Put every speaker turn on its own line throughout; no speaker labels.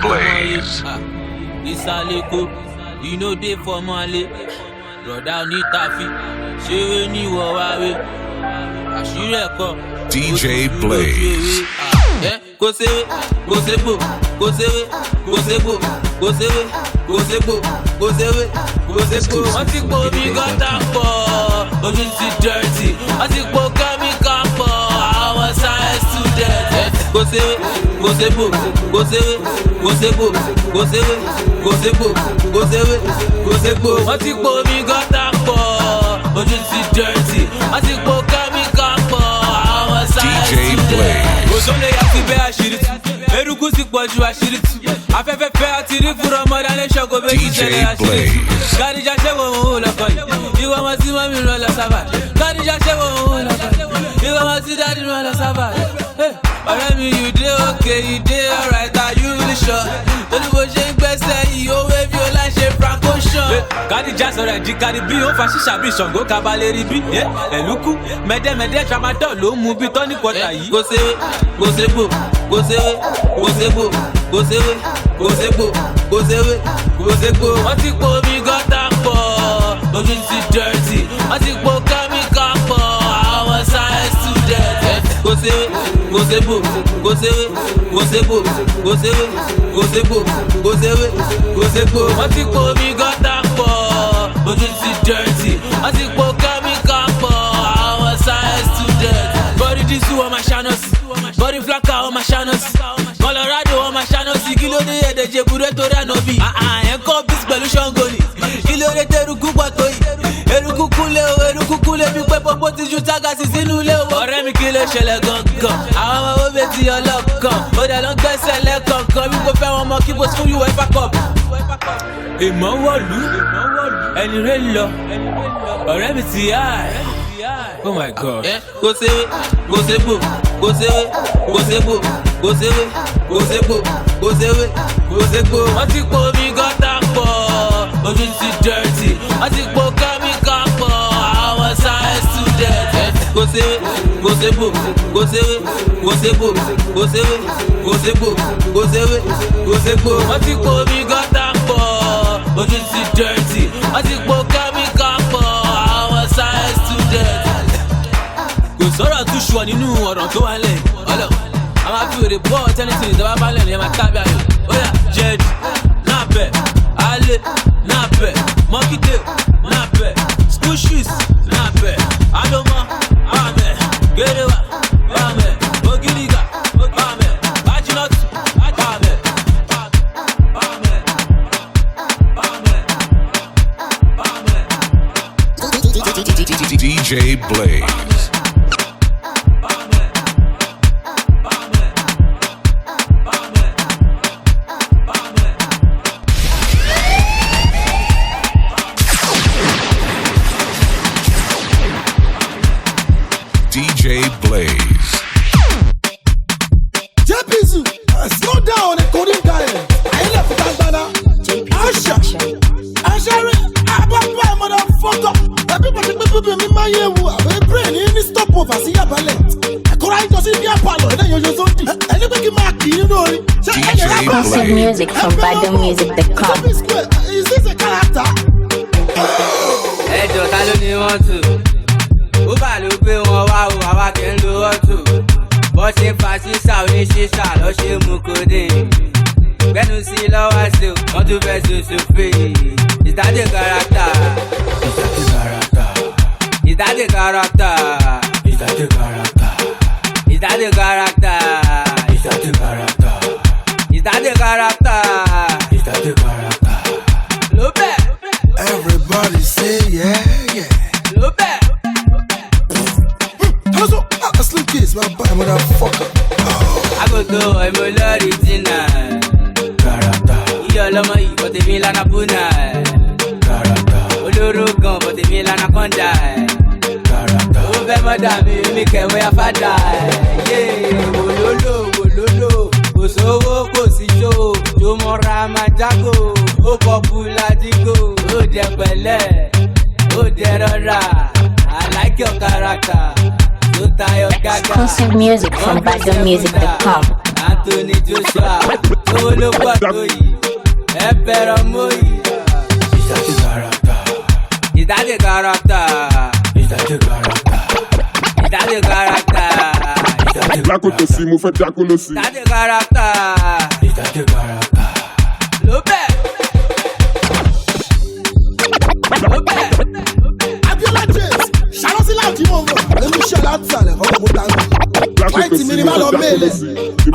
Blaze.
Isaleko, you know they for Male. Brother ni Tafi, Shewe ni Wawawe. Ashireko,
DJ Blaze.
Go sewe, go sebo, go sewe, go sebo, go sewe, go sebo, go sewe, go sebo. Wọ́n ti po mi gọ́tà pọ̀, ojú ti dirty. Wọ́n ti po kẹ́míkà pọ̀, àwọn science student. Go sewe, go sebo, go sewe, go sebo, go sewe, go sebo, go sewe, go sebo. Wọ́n ti po mi gọ́tà pọ̀, ojú ti dirty. Wọ́n ti po kẹ́míkà pọ̀, àwọn science student. Òṣòlè yà fi bẹ́ àṣírí tú, eruku sì pọ̀ ju àṣírí tú. Afẹ́fẹ́ fẹ́ àti rí fúnra ọmọdé alẹ́ ṣọ́kò méjì ṣẹlẹ̀ àṣírí tú. Kádìjà ṣẹ́wọ̀ òun lọ́kọ̀ yìí, ìwọ ọmọ tí mọ́mí rán lọ sábà. Kádìjà ṣẹ́wọ̀ òun lọ́kọ̀ yìí, ìwọ ọmọ tí dádì rán lọ sábà. Ọ̀rẹ́ mi, you dey okay, you dey alright, are you really sure? Torí bó ṣe ń gbẹ́sẹ̀ yìí, ó wé bí ó láì ṣe francotion. Kádìjà sọ̀rọ̀ ẹ̀jí kárí bí ó fa ṣíṣà bí Ṣàngó kabalẹ̀ rí bí. Ẹ̀lúkú mẹ́dẹ́mẹ́dẹ́ tramadol ló mú bí tọ́ní kọ́tà yìí. Kò séwé, kò sébò, kò séwé, kò sébò, kò séwé, kò sébò, kò séwé, kò sébò. Wọ́n ti po omi gọ́tà pọ̀, ojú ti dirty. Wọ́n ti po kẹ́míkà pọ̀, àwọn science student. Kò séwé, kò sébò, kò séwé, kò sébò, kò séwé, kò sébò, kò séwé, kò sébò. Wọ́n ti po omi gọ́tà pọ̀, ojú ti dirty. Wọ́n ti po kẹ́míkà pọ̀, àwọn science student. Body disu on my channels, body flaka on my channels. Colorado on my channels, kilo de yede jebure to ra no bi. Enko bis pẹ̀lú Ṣàngó ni. Kilo de teruku pọ̀ tó yìí. Eruku kule bí pé popo ti ju tágàsì sínú ilé o. Ọ̀rẹ́ mi kí ló ṣẹlẹ̀ gangan? Àwọn ọmọ owó bẹ́ẹ̀ ti ọlọ́kan. Ó dẹ̀ ló ń gbẹ́sẹ̀ lẹ́kọ̀ọ̀kan bí kò fẹ́ wọn mọ kí bó fún UEFA Cup. Ìmọ̀ wọ̀lú, ẹni rẹ̀ lọ. Ọ̀rẹ́ mi ti yá ẹ̀. Oh my God. Go sewe, go sebo, go sewe, go sebo, go sewe, go sebo, go sewe, go sebo. Wọ́n ti po mi gọ́tà pọ̀, ojú ti dirty. Wọ́n ti po kẹ́míkà pọ̀, àwọn science student. Go sewe, go sebo, go sewe, go sebo, go sewe, go sebo, go sewe, go sebo. Wọ́n ti po mi gọ́tà pọ̀, ojú ti dirty. Wọ́n ti po kẹ́míkà pọ̀, àwọn science student. Kò sọ̀rọ̀ tún ṣùọ́ nínú ọ̀rọ̀ tó wà lẹ̀. Ọlọ́, a máa fi òde bọ́ tẹ́nìtì ìjọba bá lẹ̀ ní ẹ̀ máa tábí ayò. Ó yá, jẹ́ẹ̀dì, náà bẹ̀, alẹ́, náà bẹ̀, mọ́kídé, náà bẹ̀, school shoes, náà bẹ̀, àdọ́mọ́, bàmẹ̀, gẹ́rẹ́wà, bàmẹ̀, ògìrìgà, bàmẹ̀, bájínọ́tù, bàmẹ̀, bàmẹ̀, bàmẹ̀, bàmẹ̀.
DJ Blaze. DJ Blaze.
Jepizu, slow down and coding guy. I left Tanzania. Asha, Abba, motherfucker. Everybody, people, me my year. My brain in stop over. See your ballet. I could just in your palo. Then you just don't. Anybody mark you know.
Exclusive music from BadDoMusic.com.
Is this a character?
Hey, Joe, tell me want to. Ó bá ló gbé wọn wá o, àwa kì í lo ọ̀tún. Bọ́ ṣe fa sísà oníṣíṣà lọ́ ṣe mú kódé. Gbẹ́nu sí lọ́wọ́ sí o, wọ́n tún fẹ́ ṣoṣo fè. Ìtàdé kárátà. Ìtàdé kárátà. Ìtàdé kárátà. Ìtàdé kárátà. Ìtàdé kárátà. Ìtàdé kárátà. Ìtàdé kárátà. Ló bẹ̀.
Everybody say yeah, yeah.
Ló bẹ̀.
Slim kids, my bad motherfucker.
Agogo ẹ̀mọ́ lọ́ọ̀rì jìnnà.
Karata.
Iye ọlọ́mọ yìí bọ́ tèmi lánà búnà.
Karata.
Olóró gan bọ́ tèmi lánà kọ́ńdà.
Karata.
Ó fẹ́ mọ́dà mi kẹ̀wé afádà. Yé wòlólò, kò sówó kò sí ṣó. Tó mọ́ra máa jágò, ó pọ́pùlà dígò. Ó jẹ pẹ̀lẹ́, ó jẹ rọra. I like your character.
Exclusive music from BadDoMusic.com.
Anthony Joshua, owó ló pọ̀ tó yìí, ẹ bẹ̀rẹ̀ mọ́ yìí. Is that the character? Is that the character? Is that the character? Is that the character?
Lákòótò sí mo fẹ́ dákúlò sí.
Is that the character? Is that the character? Ló bẹ̀. Ló bẹ̀.
Abiola James, ṣàlọ́sí láti mọ̀ wọ̀. Èmi ṣe láti sàlẹ̀ ọkọ̀ mo dáná. Láìtì mi ni má lọ mélé.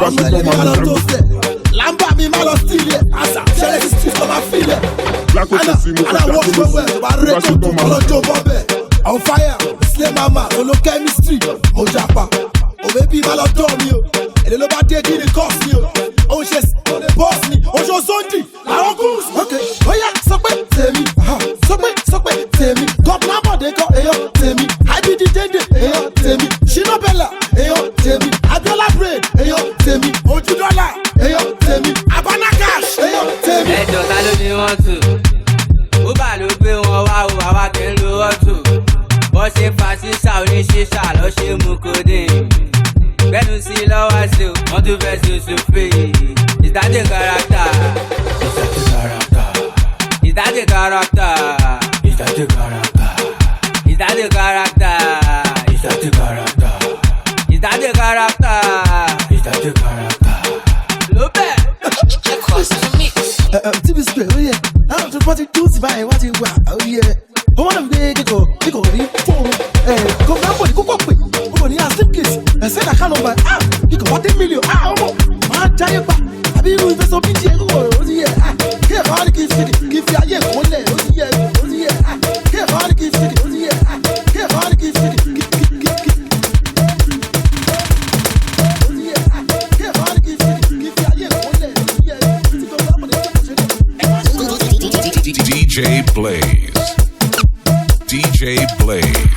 Ọmọ ẹlẹ́ mi má lọ tó fẹ̀. Lámbà mi má lọ sílẹ̀. Àṣà ṣẹlẹ̀ sí street kọ́ máa filẹ̀.
Lákòótò sí mo fẹ́ dákúlò sí.
Rékòtò ọlọ́jọ́ bọ́bẹ̀. On fire, slay mama, olo chemistry. Mo japa, òwe bí má lọ dán mi o. Èdè ló bá dé kí ni cost mi o. Ó ń ṣe boss mi, oṣù Sunday, àwọn goons. Ok, ó yá sọ pé tèmi, sọ pé tèmi. Gọ́pùnà Bọ̀dé kọ èèyàn tèmi. IBD Dende èèyàn tèmi. Shina Bella èèyàn tèmi. Abiola Braid èèyàn tèmi. Ojú dọ́là èèyàn tèmi. Abana Cash èèyàn tèmi.
Ẹjọ́ ta ló ní wọ́n tù? Ó bà ló gbé wọn wá o, àwa kì í lo ọ̀tù. Bọ́ ṣe fa ṣíṣà oníṣíṣà lọ́ ṣe mú kódé. Gbẹ́nu sí lọ́wọ́ sí o, wọ́n tún fẹ́ ṣe òṣùfè. Is that the character? Is that the character? Is that the character? Is that the character? Is that the character? Is that the character? Is that the character? Is that the character? Ló bẹ̀.
TV spray, oh yeah. I'm just watching two by watching wow, oh yeah. But one of the go read phone. Go down for the cook up. Go on, yeah, kids. I said I can't buy. You can buy 10 million. My giant back. I mean, we invest on PG. Oh yeah. Here, how to give city. Give you a year. Oh yeah. Oh yeah. Here, how to give city. Oh yeah. Here, how to give city.
DJ Blaze. DJ Blaze.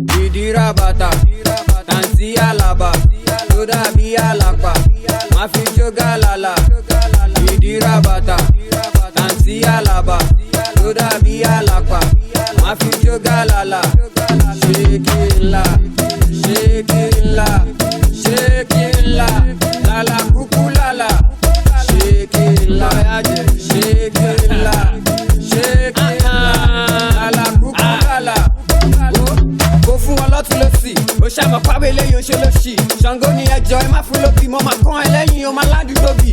Didira bata, tansi alaba, toda bi alapa, mafi joga lala. Didira bata, tansi alaba, toda bi alapa, mafi joga lala. Shekila, shekila, shekila, lala kukulala. Shekila, shekila, shekila, lala kukulala. Go fún wọn lọ́tún lọ́sì, ó ṣàmọ̀ pàwé lẹ́yìn oṣù lọ́sì. Ṣàngó ni ẹjọ́ ẹ má fún lóbi, mo máa kán ẹ lẹ́yìn o máa ládùúgbò bì.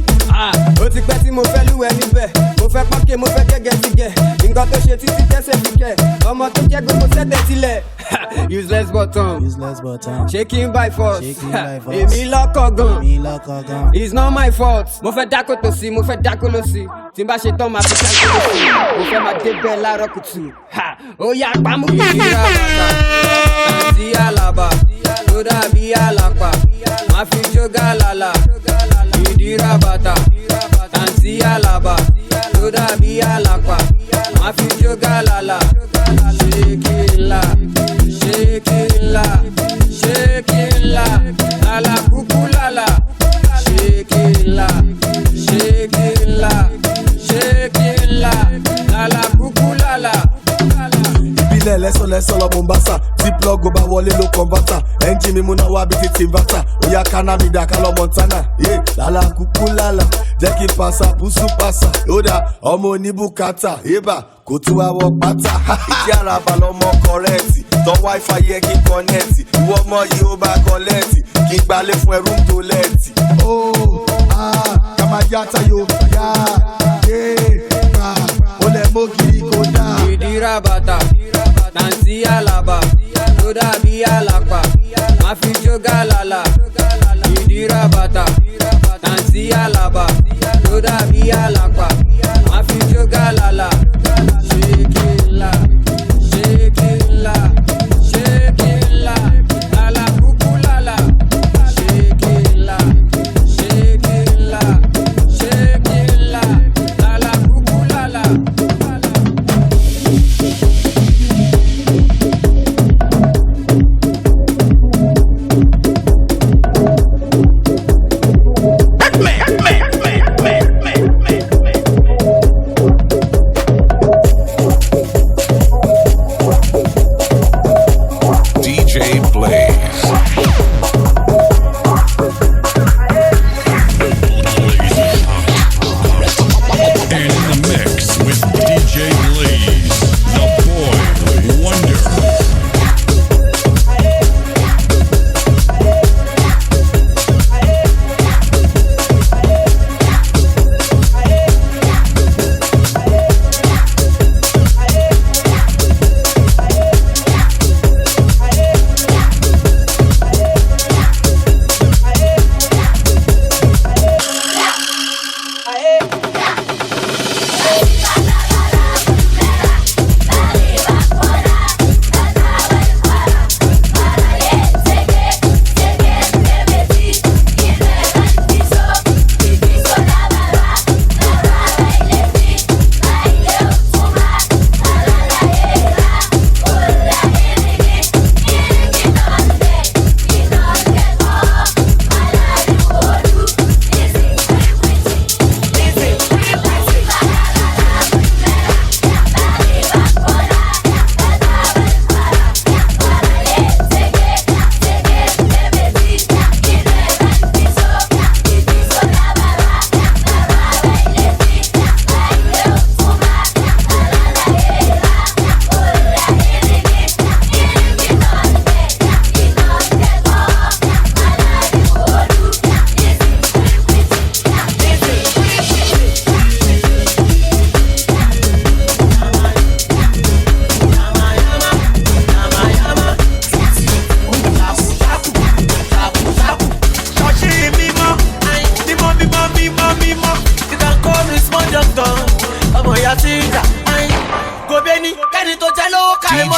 Ó ti pẹ́ tí mo fẹ́ lúwẹ̀ níbẹ̀, mo fẹ́ pọ́nkẹ́ mo fẹ́ gẹ́gẹ́ ti gẹ̀. Nǹkan tó ṣe títí kẹ́sẹ̀ fi kẹ̀, ọmọ tó jẹ́ gbogbo sẹ́tẹ̀ sílẹ̀. Useless button, shaking by force. Èmi lọ́kọ̀ gan, it's not my fault. Mo fẹ́ dákó tó sí, mo fẹ́ dákó ló sí. Tí n bá ṣe tán máa fi ṣáàkó ló sí. Mo fẹ́ máa dé bẹ́ẹ̀ láàárọ̀ kùtù. Ó yá pamọ́ ìdíra bàtà. Tansi alaba, tó dàbí àlàpà. Má fi jógà lálà. Ìdíra bàtà. Tansi alaba, tó dàbí àlàpà. Má fi jógà lálà. Shekila, shekila, shekila, lala kukulala. Shekila, shekila, shekila, lala kukulala.
Ìbílẹ̀ lẹ́sọ̀lẹ́sọ̀ lọ Mombasa tí plug bá wọlé ló converter ẹ́ńjì mímú náà wá bíi ti inverter Oya Canada kálọ̀ Montana lálá kúkú lálá jẹ́ kí pàṣà bùsù pàṣà lódà ọmọ oníbùkátà ébà kò tún wá wọ pátá ìdí àràbà lọmọ kọrẹ́ẹ̀tì tán wifi yẹ kí kọ́nẹ́ẹ̀tì ìwọ ọmọ yìí ó bá kọ́lẹ́ẹ̀tì kí n gbalẹ̀ fún ẹrú ń tó lẹ́ẹ̀tì. Kàmáyàtà yóò yá ó lẹ̀ mọ́gìrì kò dáa.
Ìdíra bàtà, tansi alaba, tó dàbí àlàpà, má fi jógà lálà. Ìdíra bàtà, tansi alaba, tó dàbí àlàpà, má fi jógà lálà. Shekila, shekila, shekila, lala kukulala. Shekila, shekila, shekila, lala kukulala.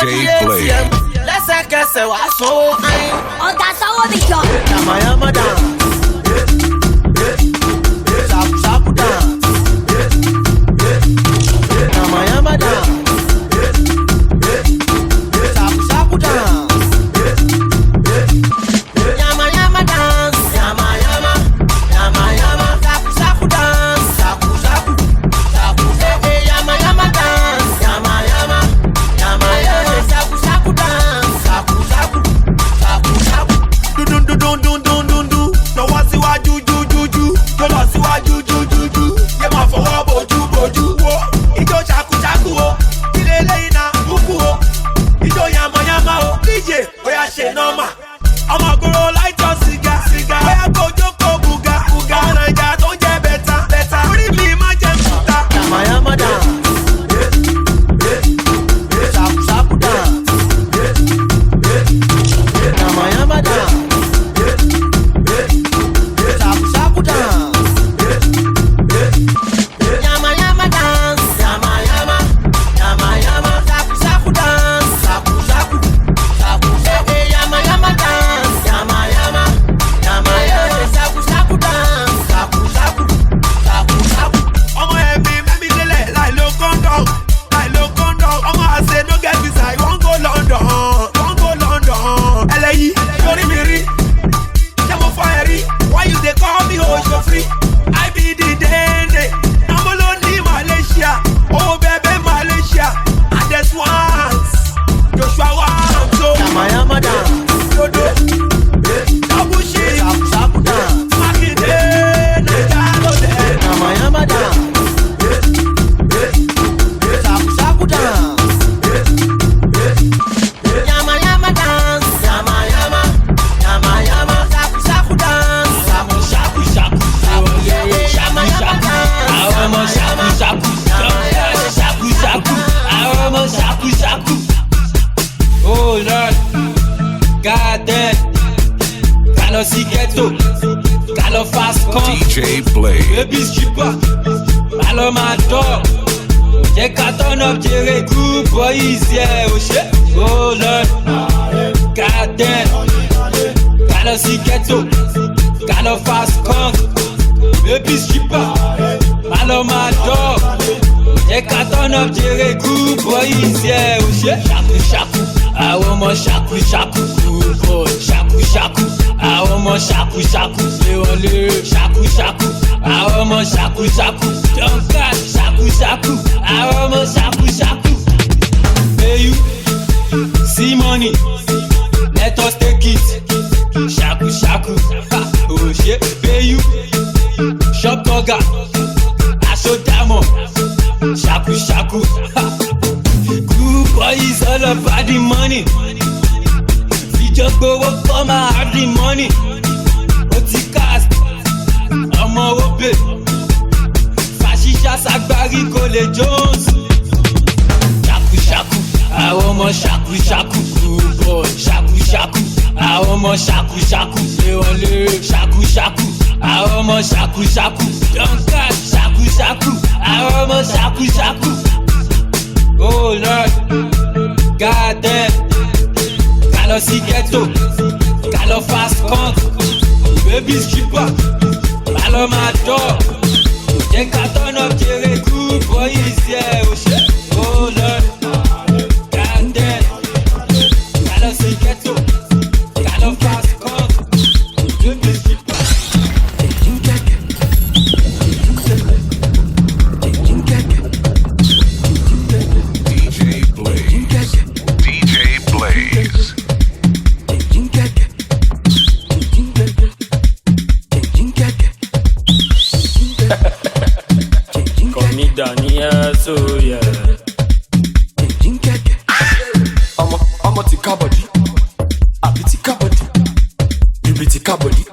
Blaze.
lẹ́sẹ̀kẹsẹ̀ wá sanwó ayin.
ọ̀gá sanwó mi jọ.
Yamayama dance. Shaku dance. Yamayama dance. Shaku dance. Yamayama dance. Yamayama. Shaku dance. Shaku. Yamayama dance. Yamayama. Shaku dance. Shaku. Dun. Lọ́wọ́ síwájú jújújú. Tó lọ síwájú jújújú. Yé máa fọwọ́ bojú wo. Ijó ṣakuṣaku o. Ilé lẹ́yìn náà kúkú o. Ijó yamayama o. DJ bóyá ṣe nọ́mà. Ọmọ gbòòrò láìtọ́ sìgá. Bóyá kojú kó buga. Ọ̀nà ìjà tó ń jẹ́ bẹ́tà. Orí mi máa jẹ́ kúta. Yamayama dance. Shaku dance. Yamayama dance. Shaku dance. Yamayama dance. Yamayama. Shaku dance. Shaku. Yamayama dance. Yamayama. Shaku dance. Shaku. Ọmọ ẹ̀mí mẹ́mí délẹ̀ láì lo condom. Ọmọ àṣẹ no get visa, I wan go London. Ẹlẹ́yìí lórí mi rí. Ṣé mo fọ ẹ rí? Why you dey call me Oṣofri? I be the dende. Namolo ní Malaysia. Owó bẹ́ẹ̀bẹ́ Malaysia. Adeswans. Joshua Wams o. Yamayama dance. Dodo. Double shit. Shaku dance. Makinde. Naija ló dé. Yamayama dance. Shaku dance. Yamayama dance. Yamayama. Shaku dance.
Shaku.
Yamayama dance.
Àwọn ọmọ shaku. Àwọn ọmọ shaku. Oh Lord, God damn. Ká lọ sí ghetto, ká lọ fast con.
DJ Blaze.
Baby stripper, má lọ máa dọ̀. Jẹ́ ká turn up jèrè good boys, yeah, o ṣe. Oh Lord, God damn. Ká lọ sí ghetto, ká lọ fast con. Baby stripper, má lọ máa dọ̀. Jẹ́ ká turn up jèrè good boys, yeah, o ṣe. Shaku. Àwọn ọmọ shaku. Good boy. Shaku. Àwọn ọmọ shaku. Lé wọlé. Shaku. Àwọn ọmọ shaku. Duncan. Shaku. Àwọn ọmọ shaku. Pay you. See money. Let us take it. Shaku. Oh shit. Pay you. Shop burger. Aṣọ diamond. Shaku. Good boy is all about the money. Fíjọ gbowó kọ́ máa have the money. Ó ti cast ọmọ òbè. Fàṣíṣà ṣàgbárí kò lè Jones. Shaku. Àwọn ọmọ shaku. Good boy. Shaku. Àwọn ọmọ shaku. Lé wọlé. Shaku. Àwọn ọmọ shaku. Duncan. Shaku. Àwọn ọmọ shaku. Oh Lord, God damn. Ká lọ sí ghetto, ká lọ fast con. Baby stripper, má lọ máa dọ̀. Jẹ́ ká turn up jèrè good boys, yeah, o ṣe. Oh Lord, God damn. Ká lọ sí ghetto, ká lọ fast con. Baby stripper.
DJ Blaze.
Comida ni eso, yeah.
Ọmọ ti kábọ̀dí, àbí ti kábọ̀dí, ibi ti kábọ̀dí,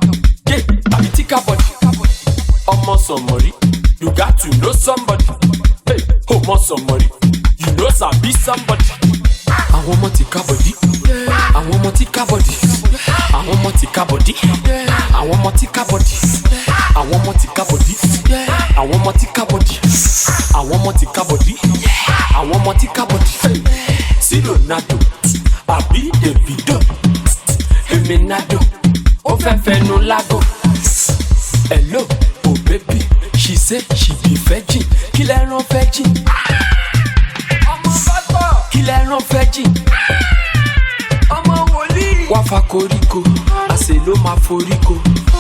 yé àbí ti kábọ̀dí. Ọmọ sọ̀mọ̀rí, you got to know somebody. Hey, ọmọ sọ̀mọ̀rí, you know sabi somebody. Àwọn ọmọ ti kábọ̀dí, àwọn ọmọ ti kábọ̀dí, àwọn ọmọ ti kábọ̀dí, àwọn ọmọ ti kábọ̀dí, àwọn ọmọ ti kábọ̀dí, àwọn ọmọ ti kábọ̀dí, àwọn ọmọ ti kábọ̀dí, àwọn ọmọ ti kábọ̀dí. See
Ronaldo àbí Davido Eminado ó fẹ́ fẹnu lágò. Hello, oh baby, she say she be virgin. Kí lẹ rán virgin? Ọmọ bàbá. Kí lẹ rán virgin? Ọmọ wòlíì. Wá fa koríko, àṣẹ ló máa foríko.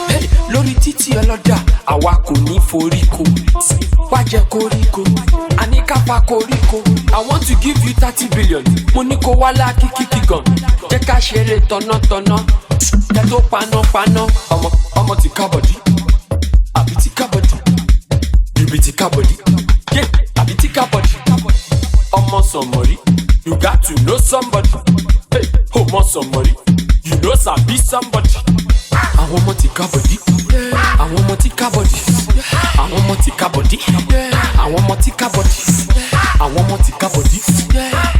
Hey, lórí títí ọlọ́dà, àwa kò ní foríko. Wá jẹ koríko, àní ká fa koríko. I want to give you 30 billion. Mo ní kó wá láàkí kíkí gan. Jẹ́ ká ṣeré tọ̀nàtọ̀nà. Jẹ́ tó panápaná. Ọmọ ti kábọ̀dí. Àbí ti kábọ̀dí. Bíbí ti kábọ̀dí. Yeah, àbí ti kábọ̀dí. Ọmọ sọ̀mọ̀rí. You got to know somebody. Hey, ọmọ sọ̀mọ̀rí. You know sabi somebody. Àwọn ọmọ ti kábọ̀dí. Àwọn ọmọ ti kábọ̀dí. Àwọn ọmọ ti kábọ̀dí. Àwọn ọmọ ti kábọ̀dí. Àwọn ọmọ ti kábọ̀dí.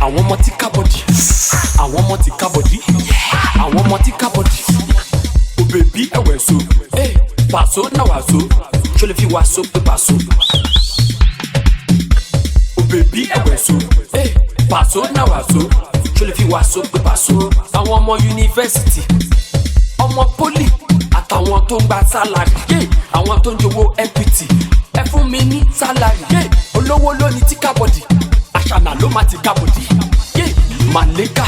Àwọn ọmọ ti kábọ̀dí. Àwọn ọmọ ti kábọ̀dí. Àwọn ọmọ ti kábọ̀dí. O bèbí ẹ̀wẹ̀ so. Pàṣọ náà wà so. Ṣo lè fi wá so pé pàṣọ? O bèbí ẹ̀wẹ̀ so. Pàṣọ náà wà so. Ṣo lè fi wá so pé pàṣọ? Àwọn ọmọ yunifásitì, ọmọ poli àtàwọn tó ń gba sálárì, àwọn tó ń jowó equity. Ẹ fún mi ní sálárì, olówó ló ní tí kábọ̀dì, àṣànà ló máa ti kábọ̀dì. Màlẹ́kà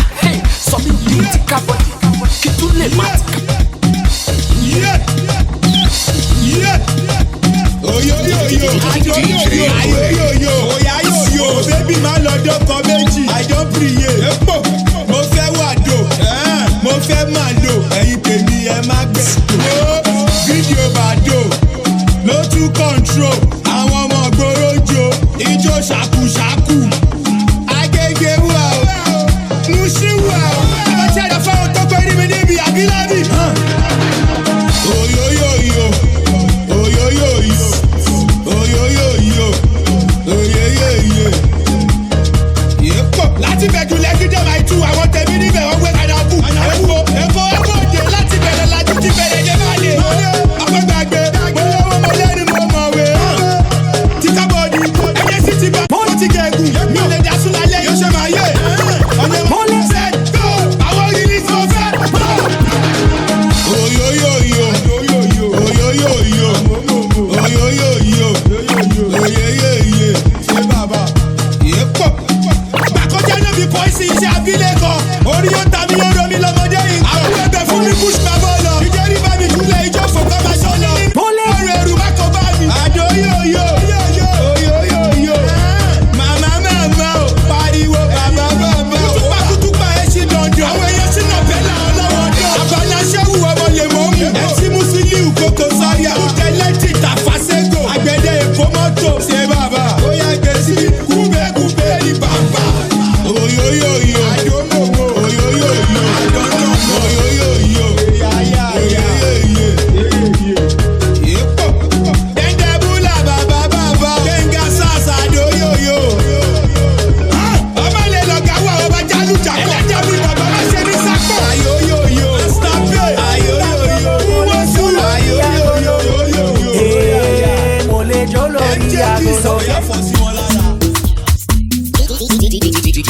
sọ mí ní tí kábọ̀dì, kí tún lè má ti kábọ̀dì.
Oyoyoyo, baby má lọ dọ́kọ̀ méjì, I don priye. Mo fẹ́ wàdò, mo fẹ́ máa lò, ẹ̀yin tèmi ẹ má gbẹ. Fídíò bàdò, ló tún control, àwọn ọmọ gbòòrò jo, ijó ṣàkúṣàkú. Agége wà o, Muṣí wà o, àbájá ẹ̀dá fáwọn tó pẹ́ rí mi níbi àbílábì. Oyoyoyo, oyoyoyo, oyoyoyo, oyoyoyo. Láti bẹ̀jú lẹ́gídẹ́ máa tú àwọn tẹ̀mí níbẹ̀ wọ́n gbé kàdá kù. Èkó òde láti bẹ̀rẹ̀ láti ti bẹ̀rẹ̀ dé máa lè. Ọpẹ́ gbàgbé, olówó mo lẹ́nu mo mọ̀wé. Ti kábọ̀dì, ẹyẹ sì ti bá. Mo ti gẹ̀gùn, mi ò lè dá sún lálẹ́ yóò ṣe máa yé. Ọ̀nà mo lè ṣe go, àwọn orílẹ̀ tí mo fẹ́. Oyoyoyo, oyoyoyo, oyoyoyo, oyoyoyo, oyoyoyo. Ṣé bàbá? Yépọ̀. Bàkọ́jà náà bí pọ́ìsì iṣẹ́ abílẹ̀ kan. Orí yóò ta mi yóò romi lọ́mọdé yìí. Àwọn ẹgbẹ́ fún mi kùsù máa bọ̀ lọ. Ìjẹ́rí bá mi jùlẹ̀ ìjọ fòkàn máa ṣọ́ lọ. Bọ́lẹ̀ ọ̀rọ̀ ẹ̀rù má kọ bá mi. Àdó yóyó, oyoyoyo. Màmá màmá ò pariwo bàbá bàbá. Kútùpá ẹ̀ ṣì dandan. Àwọn èèyàn ṣì nà bẹ́ẹ̀ láwọn lọ́wọ́ dán. Àbálá ṣẹ́wù ọmọ lè mọ́ mú. MC Musiliu Koko Zaria. Tẹ́lẹ̀tì Tàfàṣẹ́gò. Àgbẹ̀dẹ Èkó mọ́tò. Ṣé bàbá? Ó yá gbèsè kúbẹ́kúbẹ́ ní bàbá. Oyoyoyo, adomomo, oyoyoyo, adomomo, oyoyoyo, oyoyoyo. Yepo, dendebula baba baba, kenga sasa adoyoyo. Ọmọ ilé lọ́gà wà ọba jálùjà kọ́. Ẹlẹ́jẹ̀ mi bàbá máa ṣe ní sápò. Ayoyoyo, stape, ayoyoyo, wọ́n sùn ayoyoyo.
Mo lè jó lórí àgọ́sọ.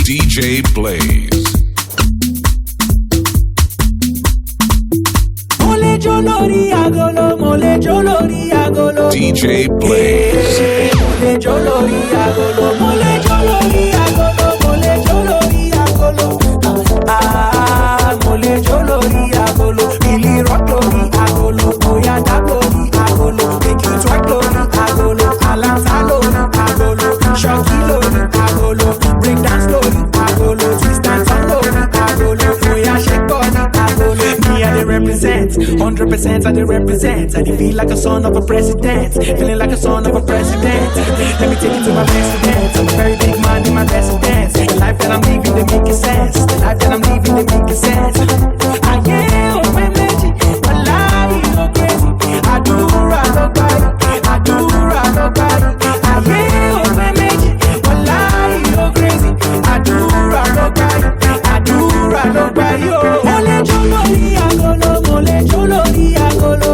DJ Blaze.
Mo lè jó lórí agolo, mo lè jó lórí agolo.
DJ Blaze.
Mo lè jó lórí agolo, mo lè jó lórí agolo, mo lè jó lórí agolo. Mo lè jó lórí agolo, ìlì rock lórí agolo, bóyá dá lórí agolo, èkì twerk lórí agolo, aláǹsá lórí agolo, ṣọ́kì lórí agolo, break dance lórí agolo, twist and turn lórí agolo, bóyá shake body agolo. Me I dey represent, 100% I dey represent. I dey feel like a son of a president, feeling like a son of a president. Let me take you to my residence. I'm a very big man in my residence. The life that I'm living, they make sense. The life that I'm living, they make sense. I am a méjì, wàláhì ló crazy. Àdúrà ló gbà yìí, àdúrà ló gbà yìí. I am a méjì, wàláhì ló crazy. Àdúrà ló gbà yìí, àdúrà ló gbà yìí. Mo lè jó lórí agolo, mo lè jó lórí agolo.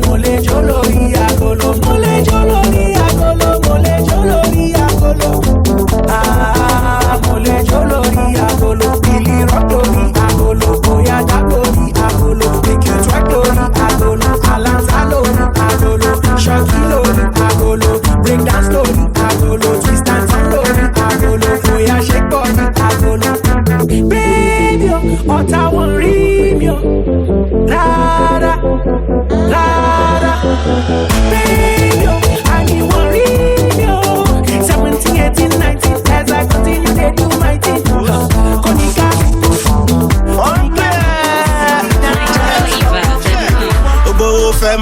Mo lè jó lórí agolo, mo lè jó lórí agolo, mo lè jó lórí agolo. Mo lè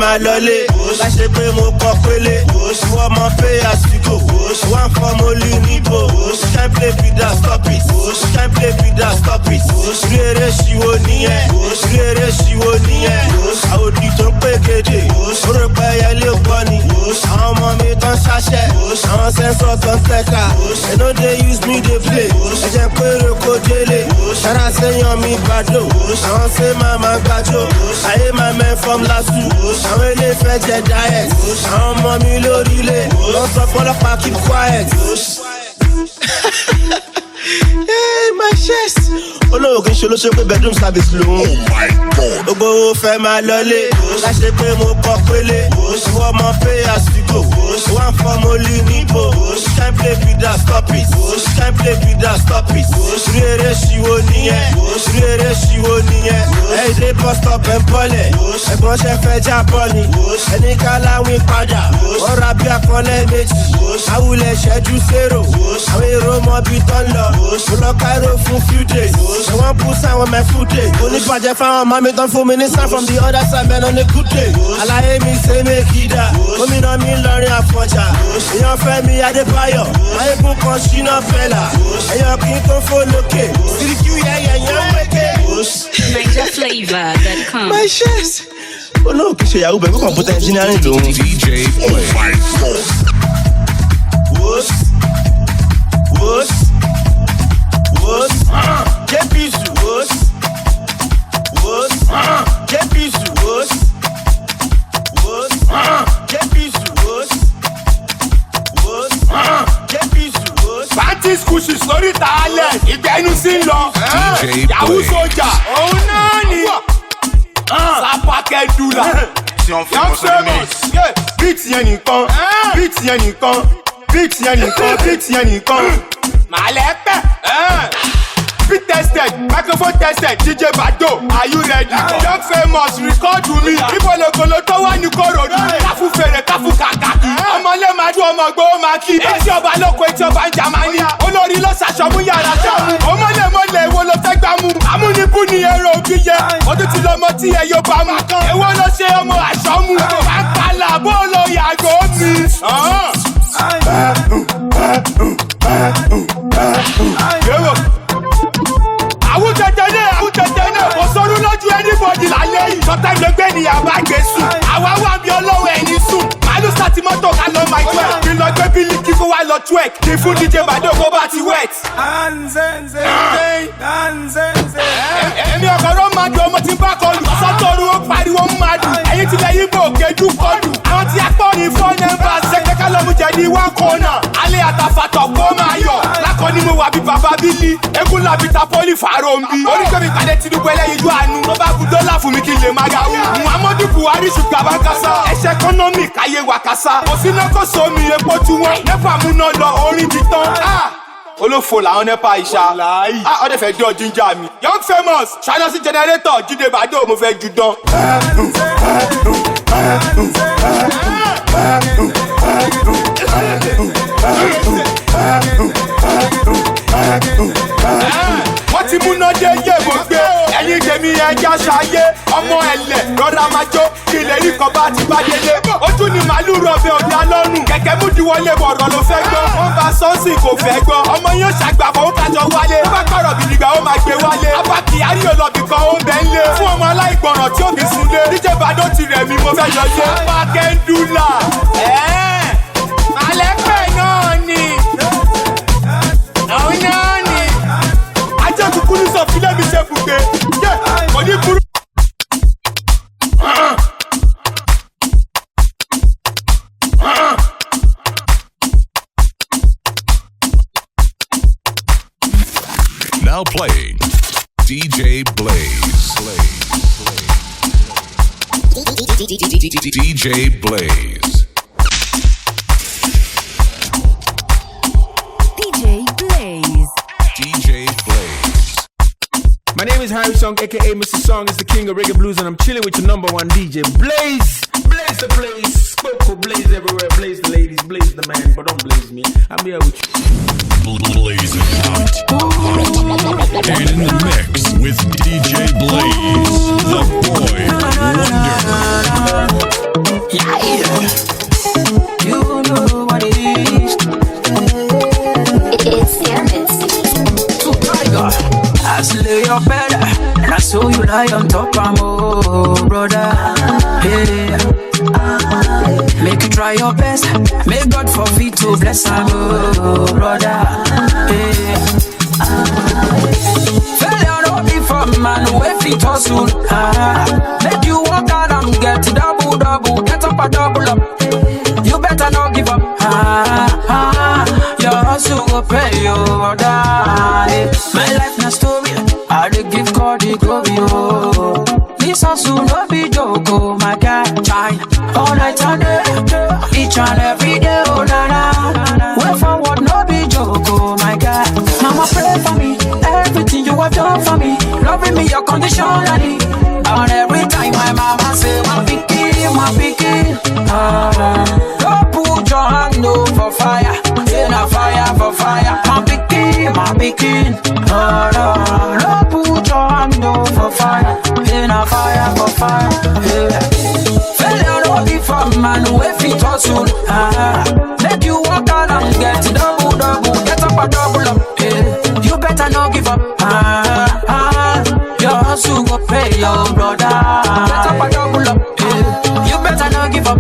máa lọlé. Láṣẹ pé mo kọ pélé. Ìwọ mọ pay as you go. One form only níbo. Can't play with that, stop it. Can't play with that, stop it. Rere ṣìwò nìyẹn. Rere ṣìwò nìyẹn. Àwòdì tó ń pé kéde. Orúkọ ẹyẹlé gbọ́ ni. Àwọn ọmọ mi tán ṣáṣẹ́. Àwọn sẹ́ńsọ̀ tán tẹ́ka. They no dey use me dey play. Ẹ jẹ́ pé roko délé. Ṣára sẹ́yàn mi gbàdó. Àwọn ṣe máa máa gbàjó. Ayé máa mẹ́ from last two. Àwọn ilé fẹ́ jẹ diet. Àwọn ọmọ mi lórílẹ̀. Wọ́n sọ fọlọ́pàá keep quiet. Hey, my chest. Olówó kì í ṣe olóṣèlú pé bedroom service lòun.
Oh my God.
Gbogbo owó fẹ́ máa lọlé. Láṣẹ pé mo kọ pélé. Ìwọ mọ pay as you go. One form only níbo. Can't play with that, stop it. Can't play with that, stop it. Rere ṣìwò nìyẹn. Rere ṣìwò nìyẹn. Ẹ̀dẹ̀ bus stop ẹ̀ bọ́lẹ̀. Ẹ̀gbọ́n ṣe fẹ́ já bọ́ọ̀lì. Ẹni ká láwìn padà. Wọ́n ra bí akọ́lẹ̀ méjì. Awulẹ̀ ṣẹ́jú zero. Àwọn èrò mọ bí tán lọ. Mo lọ Cairo fún few days. Ṣé wọ́n bú sáwọn my food day? Oníbàjẹ́ fáwọn mami tán fún mi ní sign from the other side men on a good day. Àlàyé mi ṣe méjìdá. Gómìnà mi lọrin àfọ̀njà. Èèyàn fẹ́ mi Adébáyọ̀. Ayégun kan ṣínà fẹ́là. Èèyàn kì í tó fò lókè. Síríkì yẹ̀yẹ̀ yẹn wékè.
NigerFlavor.com.
My chest. Olóò kìí ṣe yahoo bẹ̀rù kọ̀ǹpútà engineering lòun.
DJ Blaze.
Wos. Wos. Wos. Jepisu. Wos. Wos. Jepisu. Wos. Wos. Jepisu. Wos. Wos. Jepisu. Wos.
Pantis kùsì sórí tààlẹ̀ ìgbẹ́nu sí ń lọ.
DJ
Yahoo
Blaze.
sójà òun náà ni. Sápákẹ́ dùlà. Young famous. Beat yẹn nìkan. Beat yẹn nìkan. Beat yẹn nìkan. Beat yẹn nìkan. Màlẹ́pẹ̀. Beat tested, microphone tested, DJ Bado, are you ready? Young famous, record to me. Ibo logolo tó wà ní Kòròdú. Káfù fèrè, káfù kàkàkì. Ọmọlé máa dún ọmọ gbó máa kí. Etí ọba lóko, etí ọba ń Jámánì. Olórí ló ṣàṣọmú yàrá sọ́mu. Ọmọlé mọ́lẹ̀ èwo ló fẹ́ gbà mú. Amúnibú ni èrò òbí yẹ. Ọdún tí lọmọ tí ẹ yóò bá mú. Èwo ló ṣe ọmọ àṣọmú. Àpàlà bó lo yàgò mi. Àwùjẹjẹ kò sọ́rú lójú anybody lálẹ́ yìí. Sọ́tà ìlọgbẹ́ ni àbá Jésù. Àwa wà bí ọlọ́wọ́ ẹni sùn. Màálù sátì mọ́tò ká lọ máa jẹ́. Kí lọ gbé bílí kí kó wá lọ twerk. Kí fún DJ Bado kó bá ti wet. Èmi ọ̀kọ̀rọ̀ máa dùn ọmọ tí ń bá kọlù. Sọ́tọ̀rù ó pariwo ń máa dùn. Ẹyin tilẹ̀ yín bò kéjú kọlù. Àwọn tí a pọ̀ ní phone number ṣẹ̀kẹ́ ká lọ́mú jẹ̀ ní one corner. Alẹ́ àtàfàtọ̀ kó máa yọ̀. Lákọ̀ ni mo wà bí bàbá Bílí. Egun làbí ta pọ́lì fàárọ̀ ń bí. Oríṣiríṣi ìpàdé Tinubu ẹlẹ́yinjú àánú. Tó bá bu dọ́là fún mi kí n lè máa yàwó. Muhammadu Buhari ṣùgbọ́n àbákásá. Ẹ̀ṣẹ̀ economic ayé wa kásá. Kò sí náà kó sómi epo tí wọ́n. Nẹ́pà múná lọ orin ti tán. Olófo làwọn nẹ́pà ìṣá. Ọdẹ fẹ́ dán jíjà mi. Young famous ṣáná sí generator Jídé Bàdó mo fẹ́ ju dán. Wọ́n ti múná dé yé mo gbé. Ẹyin tèmi ẹja ṣayé. Ọmọ ẹ̀lẹ̀ rọra máa jó. Kí ilé rí kan bá ti bá délé. Ojú ni màálù rọ̀bẹ ọ̀dà lọ́rùn. Kẹ̀kẹ́ mú diwọlé bọ̀rọ̀ ló fẹ́ gbọ́. Wọ́n bá sọ́ọ̀sì kò fẹ́ gbọ́. Ọmọ yóò ṣàgbàfọ̀ ó kájọ wálé. Ó bá kọ̀rọ̀ bìdìgbà ó máa gbé wálé. Abá Kyari olóbì kan ó bẹ́ ń lé. Fún ọmọ aláìgbọràn tí ó fi sunlé. DJ Bado ti rẹ̀ mí mo fẹ́ yọ lé. Apá Kẹ́ndúlà. Màlẹ́pẹ̀ náà ni. Òun náà ni. Ajá kúkú ní sọ fílẹ̀ mi ṣe bùgbé. Kò ní burú.
Now playing DJ Blaze. DJ Blaze.
DJ Blaze.
DJ Blaze.
My name is Harry Song, aka Mr. Song is the king of reggae blues, and I'm chilling with your number one DJ Blaze. Blaze the place, Spoko, Blaze everywhere, Blaze the ladies, Blaze the man, but don't blaze me. I'm here with you.
Blazing hot. And in the mix with DJ Blaze, the boy wonder.
You know what it is.
It's your
Tiger. I slay your bed, and I saw you lie on top of me, brother. Yeah. Make you try your best. Make God forfeit to bless her, brother. Yeah. Failure no be for man who fit hustle. Make you walk out and get double, get up a double up. You better not give up. Your hustle will pay you, brother. My life na story. I dey give God the glory, oh. This hustle no be joke, oh my God. Try all night and day, each and every day, oh na na. Way forward no be joke, oh my God. Mama pray for me, everything you have done for me, loving me unconditionally. And every time my mama say, my pikin, don't put your hand no for fire, in a fire for fire. My pikin, don't put your hand no for fire, in a fire for fire. Yeah. Failure no be for man who fit hustle. Make you walk out and get double, get up a double up. Yeah. You better not give up. Your hustle go pay your brother. Get up a double up. Yeah. You better not give up.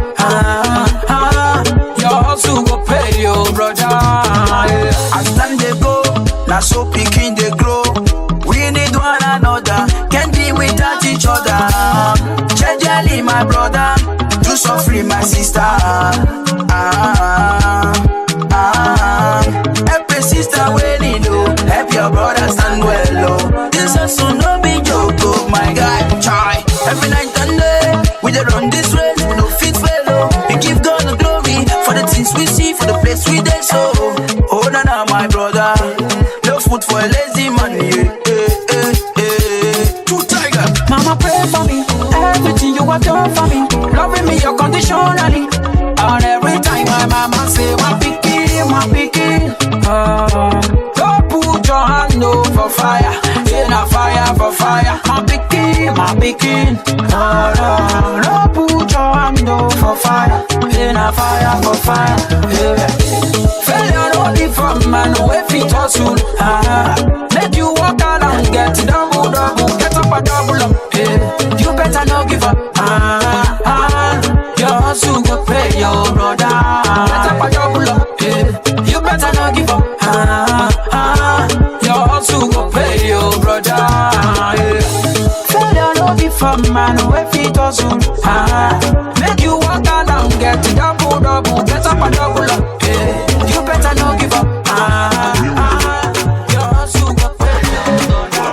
Your hustle go pay your brother. Yeah. As time they go, now so picking they grow. We need one another, can't be without each other. Jejely my brother, do so free my sister. Help your sister when you know, help your brother stand well, oh. This hustle no be joke, oh my God. Try every night and day, we dey run this race, no fit fail, oh. We give God the glory for the things we see, for the place we dey so. Oh na na my brother, no food for a lazy man, yeah. True Tiger. Mama pray for me, everything you have done for me, loving me unconditionally. And every time my mama say, my pikin, don't put your hand no for fire, in a fire for fire. My pikin, don't put your hand no for fire, in a fire for fire. Yeah. Failure no be from man who fit hustle. Make you walk out and get double, get up a double up. Yeah. You better not give up. Your hustle go pay your brother. Get up a double up. Yeah. You better not give up. Your hustle go pay your brother. Yeah. Failure no be from man who fit hustle. Make you walk out and get double, get up a double up. Yeah. You better not give up. Your hustle go pay your brother.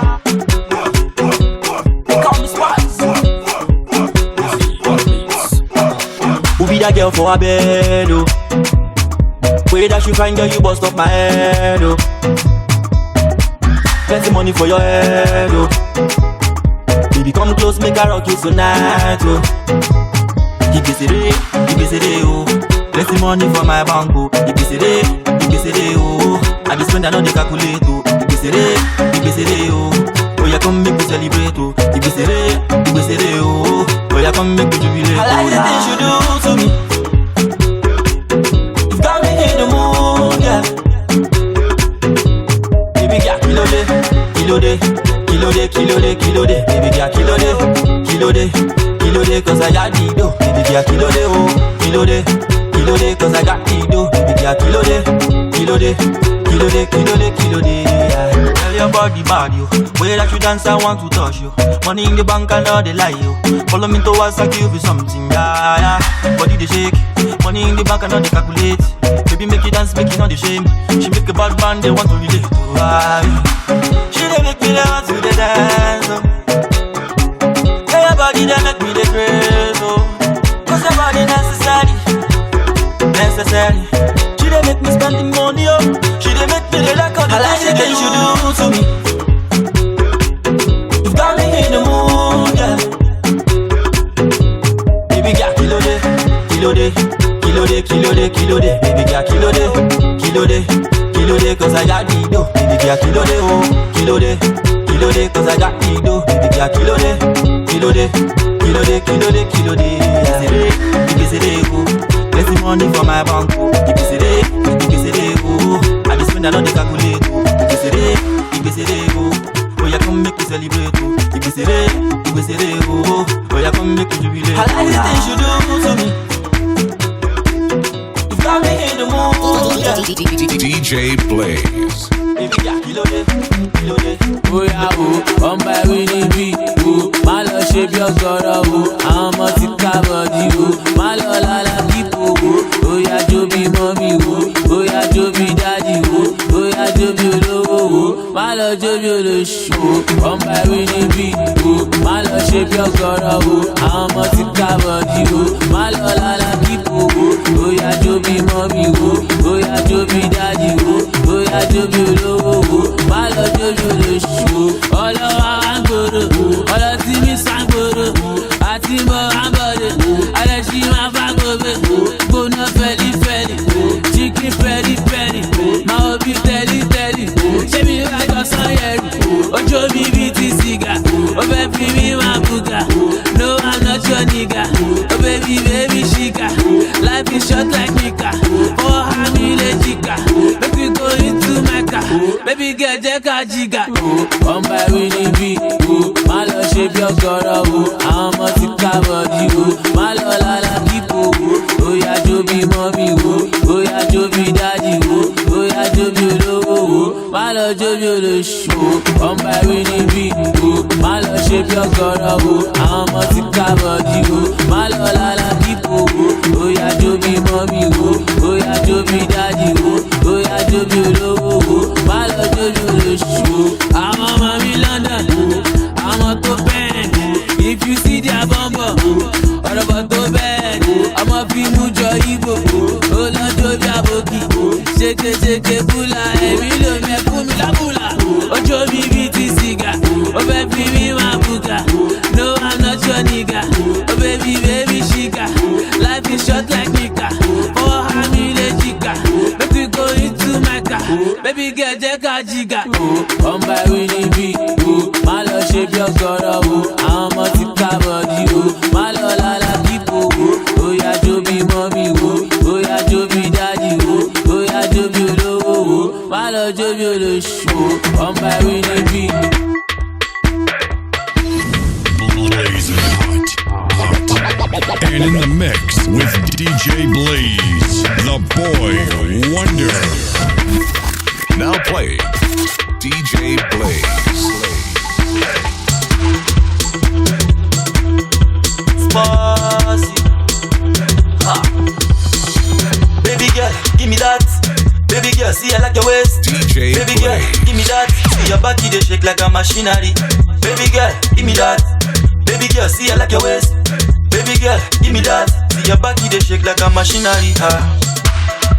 Come spots.
Who be that girl for a bed, oh? Way that you find girl, you bust up my head, oh. Plenty money for your head, oh. Baby, come close, make I rock you tonight, oh. Ibisere, oh. Plenty money for my bank, oh. Ibisere, oh. I be spend another calculate, oh. Ibisere, oh. Oh, yeah, come make me celebrate, oh. Ibisere, oh. Oh, yeah, come make me jubilate, oh. I like the things you do to me. You've got me in the mood, yeah. Baby, yeah, kilo de. Baby, yeah, kilo de, cause I got the dough. Baby, yeah, kilo de, cause I got the dough. Baby, yeah, kilo de, yeah. Tell your body bad, yo. Way that you dance, I want to touch you. Money in the bank, I know they lie, yo. Follow me towards, I give you something, yeah. Body they shake, money in the bank, I know they calculate. Baby, make you dance, make you know they shame. She make a bad man, they want to relate to her. She they make me want to the dance, oh. Yeah, your body they make me the crazy, oh. Cause your body necessary. She they make me spend the money, oh. She they make me the like all the things you do to me. You've got me in the mood, yeah. Baby, yeah, kilo de. Baby, yeah, kilo de, cause I got the dough. Baby, yeah, kilo de, oh. Kilo de, cause I got the dough. Baby, yeah, kilo de, yeah. money for my bank. Ibisere, oh. I be spend on the calculate. Ibisere, oh. Oh, yeah, come make we celebrate. Ibisere, oh. Oh, yeah, come make we jubilate. I like the things you do to me. You got me in the mood, yeah.
DJ Blaze.
Oya o, ọmọ ẹ̀rí níbí o, má lọ ṣe bí ọgọ́rọ̀ o, àwọn ọmọ ti ká bọ̀dí o, má lọ lálá kíkó o, oya jó bí mọ́mí o, oya jó bí dádì o, oya jó bí olówó o, má lọ jó bí olóṣù o, ọmọ ẹ̀rí níbí o, má lọ ṣe bí ọgọ́rọ̀ o, àwọn ọmọ ti ká bọ̀dí o, má lọ lálá kíkó o, oya jó bí mọ́mí o, oya jó bí dádì o, oya jó bí olówó o, má lọ jó bí olóṣù o, ọlọ́wọ́ àgbòrò, ọlọ́tí mi sàgbòrò, àti mọ́ àbọ̀dẹ̀, alẹ́sí máa bá gbòbẹ̀, gbóná fẹ́lifẹ́li, chicken pẹ́lifẹ́li, máa wọ bí tẹ́lítẹ́lì, ṣé mi bá jọ sọ́yẹ̀rì, ojú mi bí ti sìgá, ó fẹ́ fi mí máa bùgà, no I'm not your nigga, oh baby shika, life is short like Nika, oh hami le jika, make we go into Mecca, baby girl jẹ́ ká jìgà, ọmọ ẹ̀rí níbí o, má lọ ṣe bí ọgọ́rọ̀ o, àwọn ọmọ ti ká bọ̀dí o, má lọ lálá kíkó o, oya jó bí mọ́mí o, oya jó bí dádì o, oya jó bí olówó o, má lọ jó bí olóṣù o, ọmọ ẹ̀rí níbí o, má lọ ṣe bí ọgọ́rọ̀ o, àwọn ọmọ ti ká bọ̀dí o, má lọ lálá kíkó o, oya jó bí mọ́mí o, oya jó bí dádì o, oya jó bí olówó o, má lọ jó bí olóṣù o, àwọn ọmọ mi London, àwọn tó bẹ́ẹ̀, if you see their bumper, ọ̀rọ̀bọ̀ tó bẹ́ẹ̀, ọmọ fi mú jọ Igbo, ó lọ́jọ́ bí àbòkì, ṣékeṣéke búlà, ẹ̀mí ló mẹ́kún mi lábùlà, ojú mi bí ti sìgá, ó fẹ́ fi mí máa bùgà, no I'm not your nigga, oh baby shika, life is short like Nika, oh hami le jika, make we go into Mecca, baby girl jẹ́ ká jìgà, ọmọ ẹ̀rí níbí o, má lọ ṣe bí ọgọ́rọ̀ o, àwọn ọmọ ti ká bọ̀dí o, má lọ lálá kíkó o, oya jó bí mọ́mí o, oya jó bí dádì o, oya jó bí olówó o, má lọ jó bí olóṣù o, ọmọ ẹ̀rí níbí.
Blazing hot. And in the mix with DJ Blaze, the boy wonder. Now playing DJ Blaze.
Bossy. Baby girl, give me that. Baby girl, see I like your waist.
DJ
Baby girl,
Blaze.
give me that. See your body they shake like a machinery. Baby girl, give me that. Baby girl, see I like your waist. Baby girl, give me that. See your body they shake like a machinery.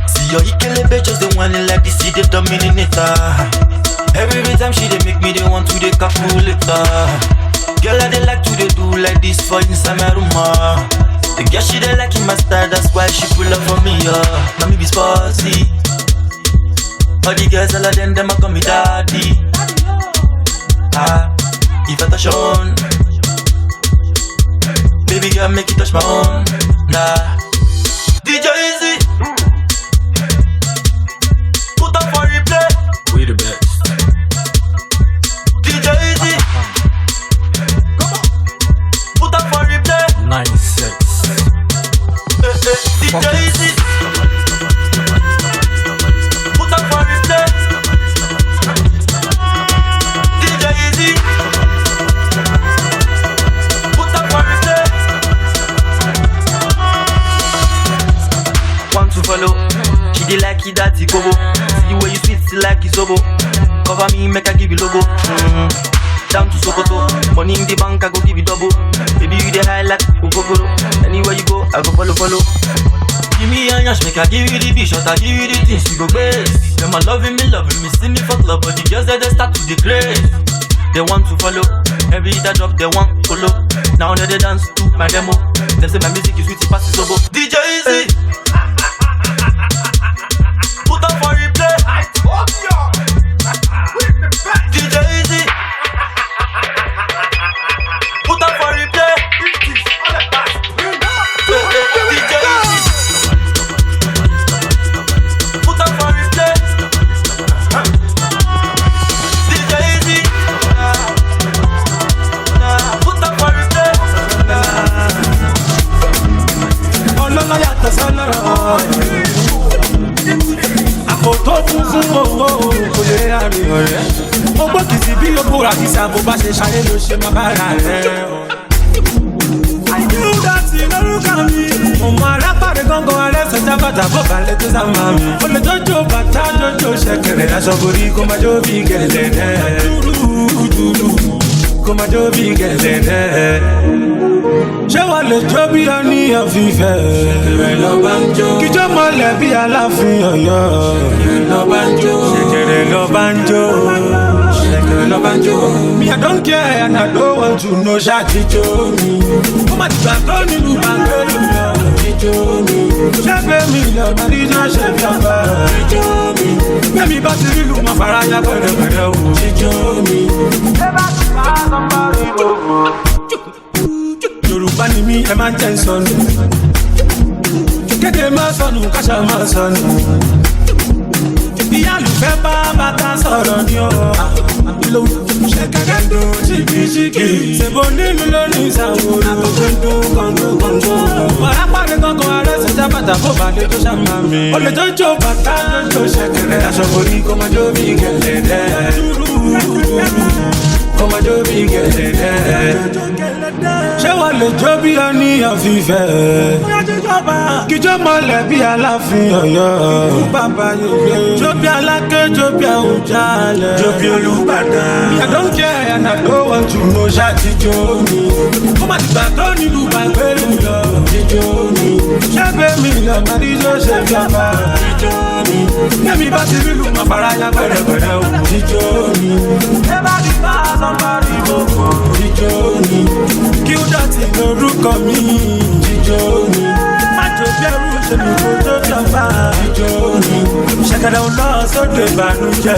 See your ikelebe just the one like this, see the dominator. Every time she they make me they want to they calculator. Girl, I they like to they do like this for inside my room. The girl she they like in my style, that's why she pull up for me. Now me be sporty. All the girls all of them a call me daddy. If I touch on, baby girl make it touch my own. Nah, DJ Easy, put up for replay.
We the best.
DJ Easy, put up for replay.
96.
DJ Easy, put up for replay. DJ Easy, put up for replay. Want to follow? She dey like it that kobo. See the way you sweet, she like it zobo. Cover me, make I give you logo. Down to Sokoto, money in the bank, I go give you double. Baby, you the high like Ukokoro. Anywhere you go, I go follow. Give me a yash, make I give you the big shot, I give you the things, you go base. Them a loving me, see me fuck love, but the girls they start to degrade. They want to follow, every that drop they want follow. Now they dance to my demo. They say my music is sweet, it passes over. DJ Easy, put up for replay. I told you, DJ Easy, put up for replay. DJ Easy,
lọ́sọ̀ yàtọ̀ sọ́lọ́rọ̀. Àpò tó kún fún owó kò lè rárí ọ̀rẹ́. Mo gbọ́ kìsì bí owó àkìsà bó bá ṣe ṣayé ló ṣe máa bára rẹ̀. Àìdúdàtì lórúkọ mi. Ọmọ arápàdé gángan alẹ́sẹ̀ jábàtà bó balẹ̀ tó sáma mi. O lè tọ́jú bàtà jọjọ ṣẹ̀kẹ̀rẹ̀ aṣọ borí kó máa jó bí gẹ̀lẹ́dẹ́. Dúdú kó máa jó bí gẹ̀lẹ́dẹ́. Ṣé wà lè jó bí ọ ní ọ̀fìfẹ́? Ṣẹ̀kẹ̀rẹ̀ lọ bá ń jó. Kíjọ́ mọ́lẹ̀ bí Aláàfin Ọ̀yọ́. Ṣẹ̀kẹ̀rẹ̀ lọ bá ń jó. Ṣẹ̀kẹ̀rẹ̀ lọ bá ń jó. Ṣẹ̀kẹ̀rẹ̀ lọ bá ń jó. Me I don't care and I don't want to know ṣáàtìjó mi. Ó má ti gbà tó nílùú Bàngẹ́lù lọ. Jíjó mi. Ṣẹ́gbẹ́ mi lọ bá díjọ́ ṣe fi ọba. Jíjó mi. Bẹ́ẹ̀ni bá ti rí lù mọ́ fara ya pẹ̀lẹ́pẹ̀lẹ́ o. Jíjó mi. Ṣé bá ti bá sọ́mbọ́rì gbogbo? Yorùbá ni mí ẹ máa ń jẹ́ ìsọnù. Kéde máa sọnù káṣá máa sọnù. Ìyá àlùfẹ́ bá bàtà sọ̀rọ̀ ni ó. Ṣé kẹ́kẹ́ ń dún ṣìkìṣìkì? Ṣèbó nínú lórí ìsàwòrán. Àkókò ń dún kọ̀ǹgọ̀ǹgọ̀. Wàrà pàdé kankan arẹ́sẹ̀ jábàtà kó bàdé tó ṣàmà mi. Olè tó jó bàtà tó ṣẹ̀kẹ̀rẹ̀. Aṣọ borí kó máa jó bí gẹ̀lẹ́dẹ́. Kó máa jó bí gẹ̀lẹ́dẹ́. Ṣé wà lè jó bí ọ ní ọ̀fìfẹ́? Kíjọ́ mọ́lẹ̀ bí Aláàfin Ọ̀yọ́. Bàbá yèyé. Jó bí Aláké, jó bí Àwùjalẹ̀. Jó bí Olúbàdàn. I don't care and I don't want to know ṣáàtìjó mi. Ó má ti gbà tó nílùú Bàngẹ́lù lọ. Jíjó mi. Ṣẹ́gbẹ́ mi lọ máa díjọ́ ṣe fi ọba. Jíjó mi. Bẹ́ẹ̀ni bá ti rí lù mọ́ fara ya pẹ̀lẹ́pẹ̀lẹ́ o. Jíjó mi. Ṣé bá ti bá sọ́mbọ́rì gbogbo? Jíjó mi. Kí ó dọ̀tí lórúkọ mi. Jíjó mi. Májò bẹ́rù ṣe mi kó tó jọba. Jíjó mi. Ṣẹ̀kẹ̀rẹ̀ ò lọ sóde ìbànújẹ́.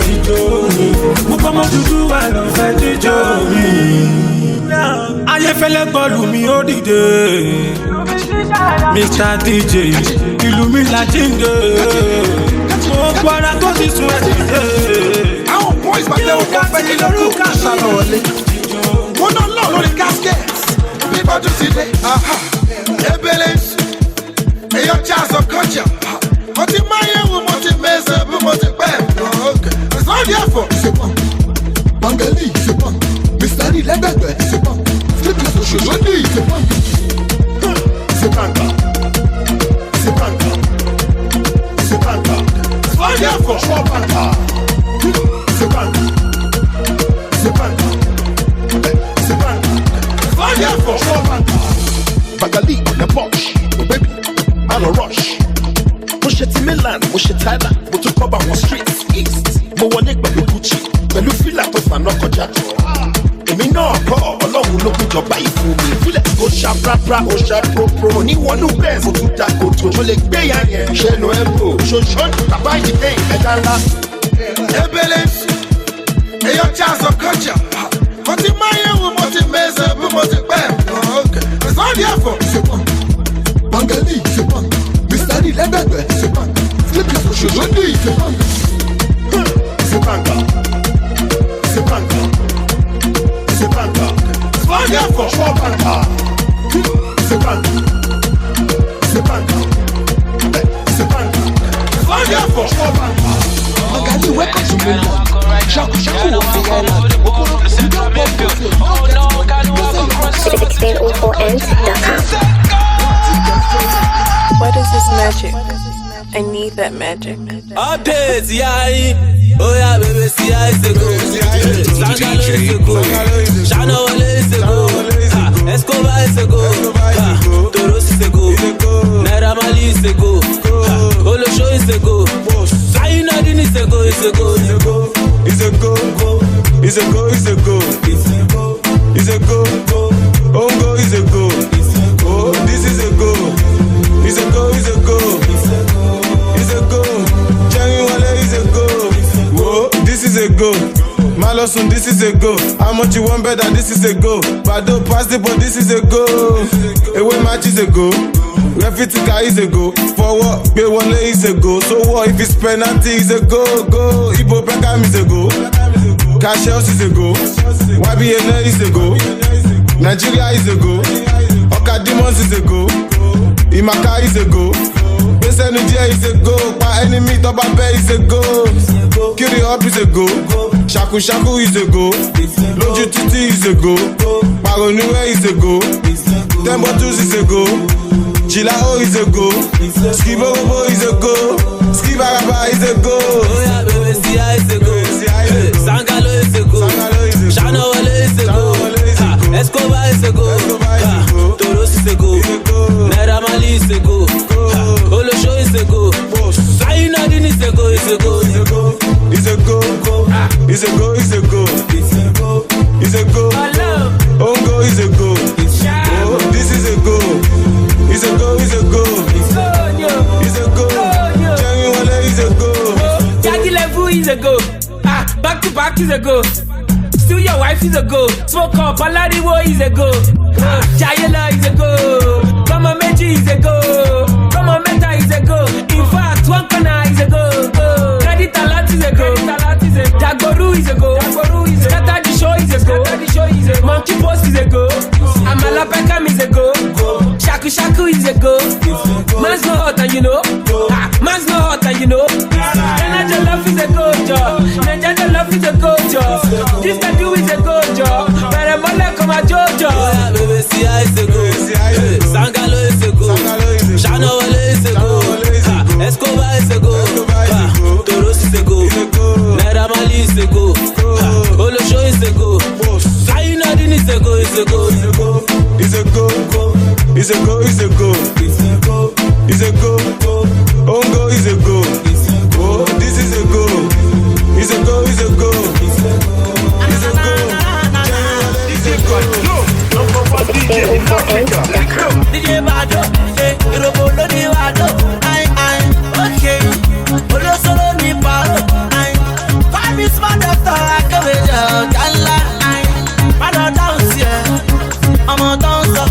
Jíjó mi. Púpọ̀ mọ́ dúdú wà lọ fẹ́ jíjó mi. Ayéfẹ́lẹ́ gbọ́lù mi ó dìde. Mr. DJ, ìlú mi la jíǹde. Mo gbọ́dọ̀ tó ti sùn ẹ̀ dìde.
Àwọn boys bá tẹ́wọ́ kọ́ pẹ́ kí lórúkọ àṣàlọ̀ wọlé. Wọ́n náà lọ lórí casket. Bí bọ́jú ti dé. Ebele èyàn jazz of culture. Mo ti máa yẹ wo mo ti mẹ́sẹ̀ bí mo ti pẹ́. It's not there for. C'est pas. Bangali, c'est pas. Mr. Lẹ́gbẹ̀gbẹ̀, c'est pas. Flip la social media, c'est pas. C'est pas encore. C'est pas encore. C'est pas encore. It's not there for. Je vois pas encore. C'est pas encore. C'est pas encore. C'est pas encore. It's not there for. Je vois pas encore. Bangali on the box, oh baby, I'm a rush. Mo ṣe ti Milan, mo ṣe Thailand, mo tún cover one street east. Mo wọlé pẹ̀lú Gucci, pẹ̀lú fìlà tó fà náà kọjá jọ. Èmi náà kọ́ Ọlọ́run ló kún jọba yìí fún mi. Fílẹ̀ kò ṣá prapra, ó ṣá propro. Oníwọ̀nù bẹ́ẹ̀ mo tún ta kòtò. Mo lè gbé ya yẹn, ṣẹnu ẹ̀bù. Ṣoṣo bàbá yìí dé ẹ̀dá ńlá. Ebele, èyàn jazz of culture. Mo ti máa yẹ wo mo ti mẹ́sẹ̀ bí mo ti pẹ́. It's not there for. C'est pas. Bangali, c'est pas. Mr. Lẹ́gbẹ̀gbẹ̀, c'est pas. Flip la social media, c'est pas. C'est pas encore. C'est pas encore. C'est pas encore. C'est pas there for. Je vois pas encore. C'est pas encore. C'est pas encore. C'est pas encore. C'est pas there for. Je vois pas encore. Bangali, welcome to Mainland. Shaku Shaku of the island.
1604ends.com. What is this magic? I need that magic.
Updates, yeah. Oh yeah, baby, see I say go. Sangalo is a go. Shana Wale is a go. Escobar is a go. Toros is a go. Naira Marley is a go. Olosho is a go. Ayinadin is a go. Is a go.
Is a go. Is a go. Is a go. Is a go. Ongo is a go. Oh, this is a go. Is a go. Is a go. Is a go. Jerry Wale is a go. Whoa, this is a go. Malosun, this is a go. How much you want better? This is a go. Bado pass the but this is a go. Away match is a go. Refitika is a go. Forward, pay one is a go. So what if it's penalty is a go? Go. Ibo Beckham is a go. Cash House is a go. YBN is a go. Nigeria is a go. Oka Demons is a go.
Imaka is a go. Besenujie is a go. Pa enemy Tobabe is a go. Kiri up is a go. Shaku Shaku is a go. Loju Titi is a go. Paronue is a go. Tembotus is a go. Chilao is a go. Skibobo is a go. Skibaraba is a go.
Oh yeah, baby, Sia is a go. Sangalo is a go. Shana Wale is a go. Escobar is a go. Toros is a go. Naira Marley is a go. Olosho is a go. Zainadine is a go. Is a go.
Is a go. Is a go. Is a go. Is a go. Ongo is a go. Oh, this is a go. Is a go. Is a go. Is a go. Jerry Wale is a go.
Jackie Levu is a go. Back to back is a go. Still your wife is a go. Smoke up, Alariwo is a go. Jayela is a go. Mama Meji is a go. Mama Meta is a go. In fact, one corner is a go. Credit Talat is a go. Dagoru is a go. Scatter the show is a go. Monkey Post is a go. Amala Pekam is a go. Shaku Shaku is a go. Man's not hot and you know. Man's not hot and you know. Naja Love is a go job. Naja Love is a go job. This can do is a go job. But I'm not come a jojo.
Baby, Sia is a go. Sangalo is a go. Shana Wale is a go. Escobar is a go. Toros is a go. Naira Marley is a go. Olosho is a go. Zainadine is a go. Is a go.
Is a go. Is a go. Is a go. Is a go. Ongo is a go. Oh, this is a go. Is a go. Is a go. Is a go. Is a go. Number one DJ in Africa.
DJ Bado, Irobolo ni Bado, okay. Olo solo ni Bado, Paris man doctor akabeja, Gala, Bado dance yeah, I'm a dancer,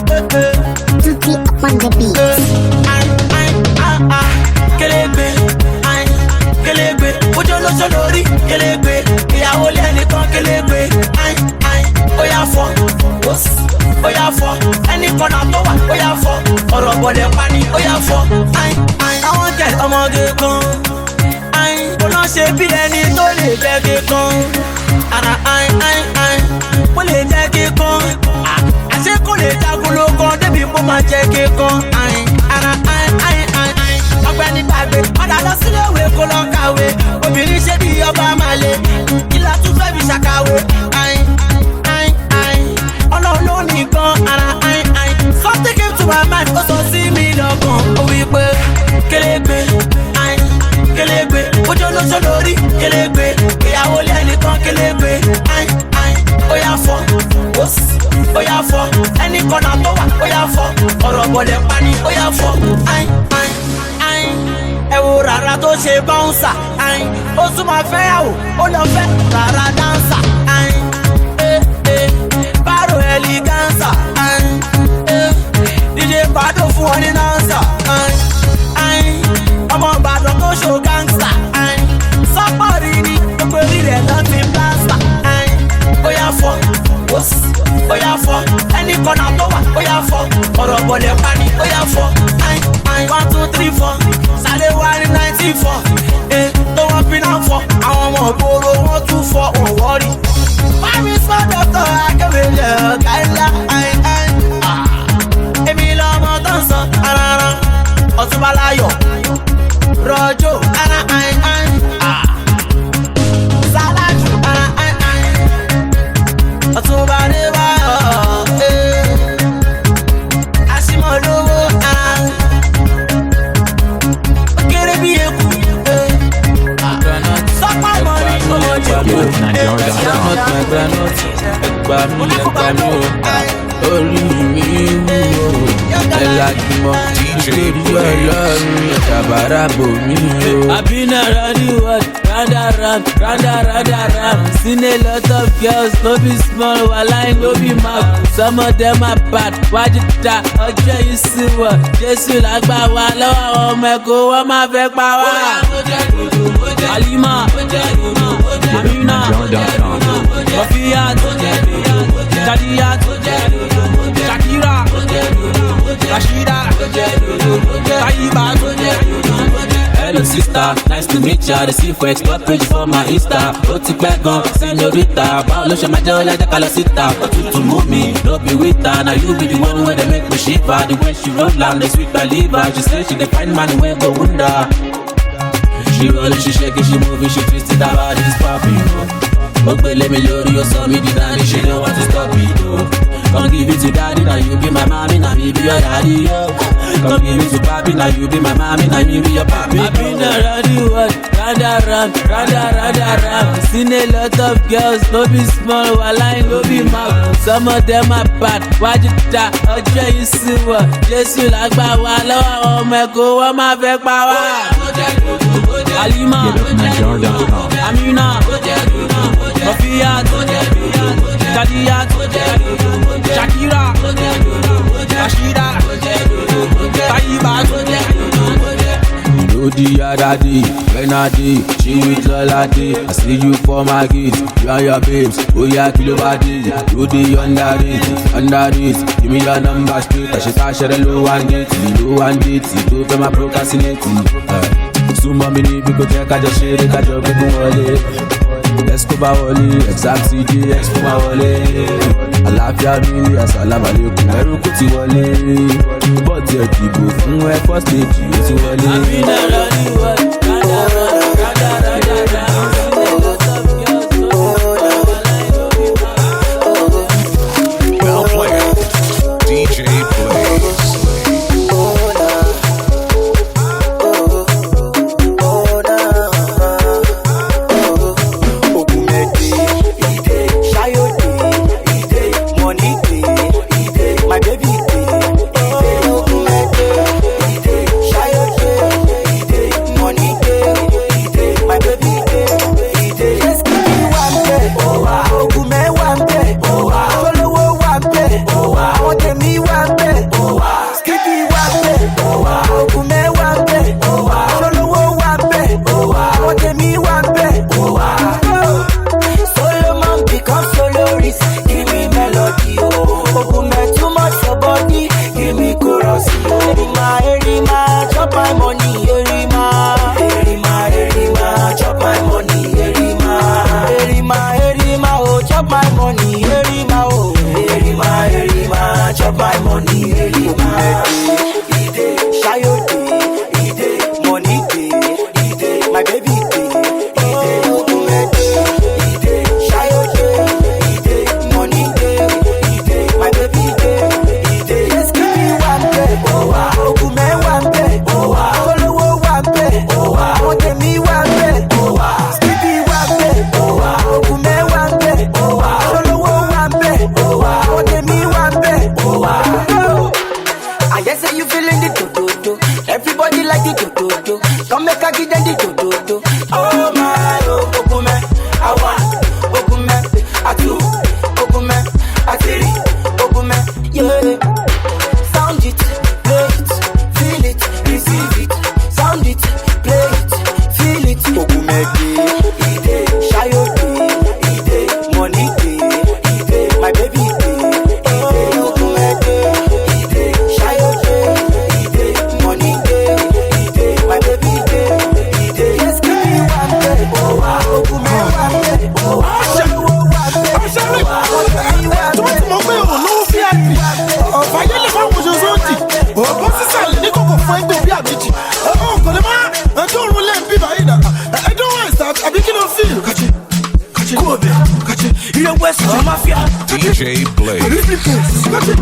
Tuki up on the beat.
Kelebe, ojo lo solori, kelebe, ìyàwó lẹ́nìkan kelebe, oya fọ, oya fọ, ẹni kọ́nà tó wà, oya fọ, ọ̀rọ̀ bọ̀dẹ̀ pani, oya fọ, àwọn jẹ́ ọmọge kan, kò lọ ṣe bí ẹni tó lè jẹ́ kíkan, ara mo lè jẹ́ kíkan, àṣé kò lè jagun ló kan, débi mo máa jẹ́ kíkan, ara ọgbẹ́ni gbàgbé padà lọ sílé ìwé kó lọ kàwé obìnrin ṣe bí ọba máa lé ìlà tún fẹ́ fi ṣàkàwé ọlọ́run ló nìkan ara something came to my mind ó sọ sí mi lọ́kàn ó wí pé kélégbé ojú olóṣó lórí kélégbé ìyàwó lẹ́nìkan kélégbé ó yà fọ́ ó yà fọ́ ẹnì kan náà tó wà ó yà fọ́ ọ̀rọ̀ bọ̀dẹ̀ pani ó yà fọ́ ẹ wo rárá tó ṣe báńsà ó tún máa fẹ́ yàwó ó lọ fẹ́ rárá dáńsà bárò ẹlígánsà DJ Bado fún wọn ní nánsà ọmọ Ìbàdàn tó ṣó gángstà sọ́pọ̀ rí ni gbogbo orí rẹ̀ lọ ti blásà ó yà fọ́ ó yà fọ́ ẹnì kan náà tó wà ó yà fọ́ ọ̀rọ̀ bọ̀lẹ̀ pani ó yà fọ́ 1 2 3 4 sáré wá ní 94 tó wọ́n fi náà fọ́ àwọn ọmọ ìgboro wọ́n tún fọ́ òun wọ́ọ̀rì. Paris man doctor akẹ́wélé ọ̀gá ńlá èmi lọ́mọ tó ń sọ ara Ọ̀túnba Láyọ̀ rọ̀jò ara Sàlájù ara Ọ̀túnba Adébáyọ̀ Aṣímọ̀lówó ara kéré bí eku sọ́pà mọ́ ní ọjọ́
ẹgbà mi o orí mi wú o ẹ̀làjùmọ̀ ìṣèlú ọlọ́run ẹ̀dàbàrà bò mí o. I've been around the world, round, seen a lot of girls, no be small, wallahi no be mouth, some of them are bad, wájú ta ọjọ́ yìí sí wọ̀, Jésù lágbà wá lọ́wọ́ àwọn ọmọ ẹ̀kọ́ wọ́n máa fẹ́ pa wá. Halima, Amina, Rafiyat, Kadiyat, sister, nice to meet ya. The see for explore page for my Insta. Ó ti pẹ́ gan, señorita. Báwo ló ṣe máa jẹ́ ọ̀yá jẹ́ ká lọ síta? Ó tutù mú mi, no be with her. Now you be the one where they make me shiver. The way she roll down, they sweet my liver. She say she dey find man wey go wonder. She roll it, she shake it, she move it, she twist it, her body's popping. Ogbele mi lórí, ó sọ mí di daddy, she don't want to stop it, oh. Come give it to daddy, now you be my mommy, now me be your daddy, yo. Come give it to papi, now you be my mommy, now me be your papi. I've been around the world, round around. Seen a lot of girls, no be small, while I no be mouth. Some of them are bad, wájú ta, ọjọ́ yìí sí wọ̀. Jésù lágbà wá lọ́wọ́ ọmọ ẹ̀kọ́, wọ́n máa fẹ́ pa wá. Alima, Amina, Rafiyat, Kadiyat, Shakira, Rashida, Taibat. The other day, when I did, she with Lola day. I see you for my kids, you and your babes. Oh yeah, kilo body, you the underrated. Give me your number straight, I should start sharing low and date. You do for my procrastinating. Suma mini biko te kajo shere kajo biku wole. Let's go ba wole, exact CJ, X for my wole. Àlàáfíà mi, assalamu alaikum, ẹrú kò ti wọlé. Bọ́ọ̀tì ẹ̀ dìbò fún ẹ first stage, ó ti wọlé. Àbínà rán ní wọ́n,
Now playing DJ Blaze. DJ Blaze.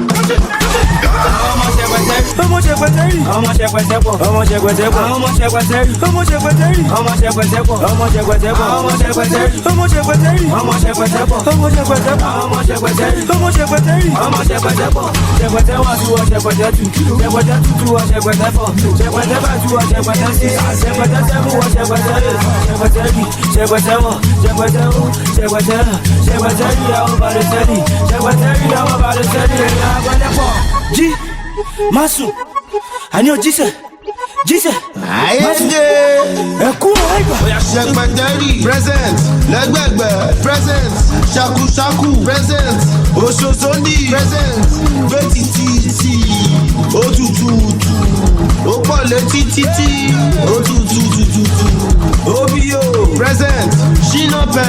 G, Masu, Anio Jise,
Ṣẹpẹtẹrì present, lẹgbẹgbẹ present, ṣakuṣaku present, Oṣoṣoni present, Gbẹtititi, Otututu, Opọ̀lẹ̀ títí, Otutututu.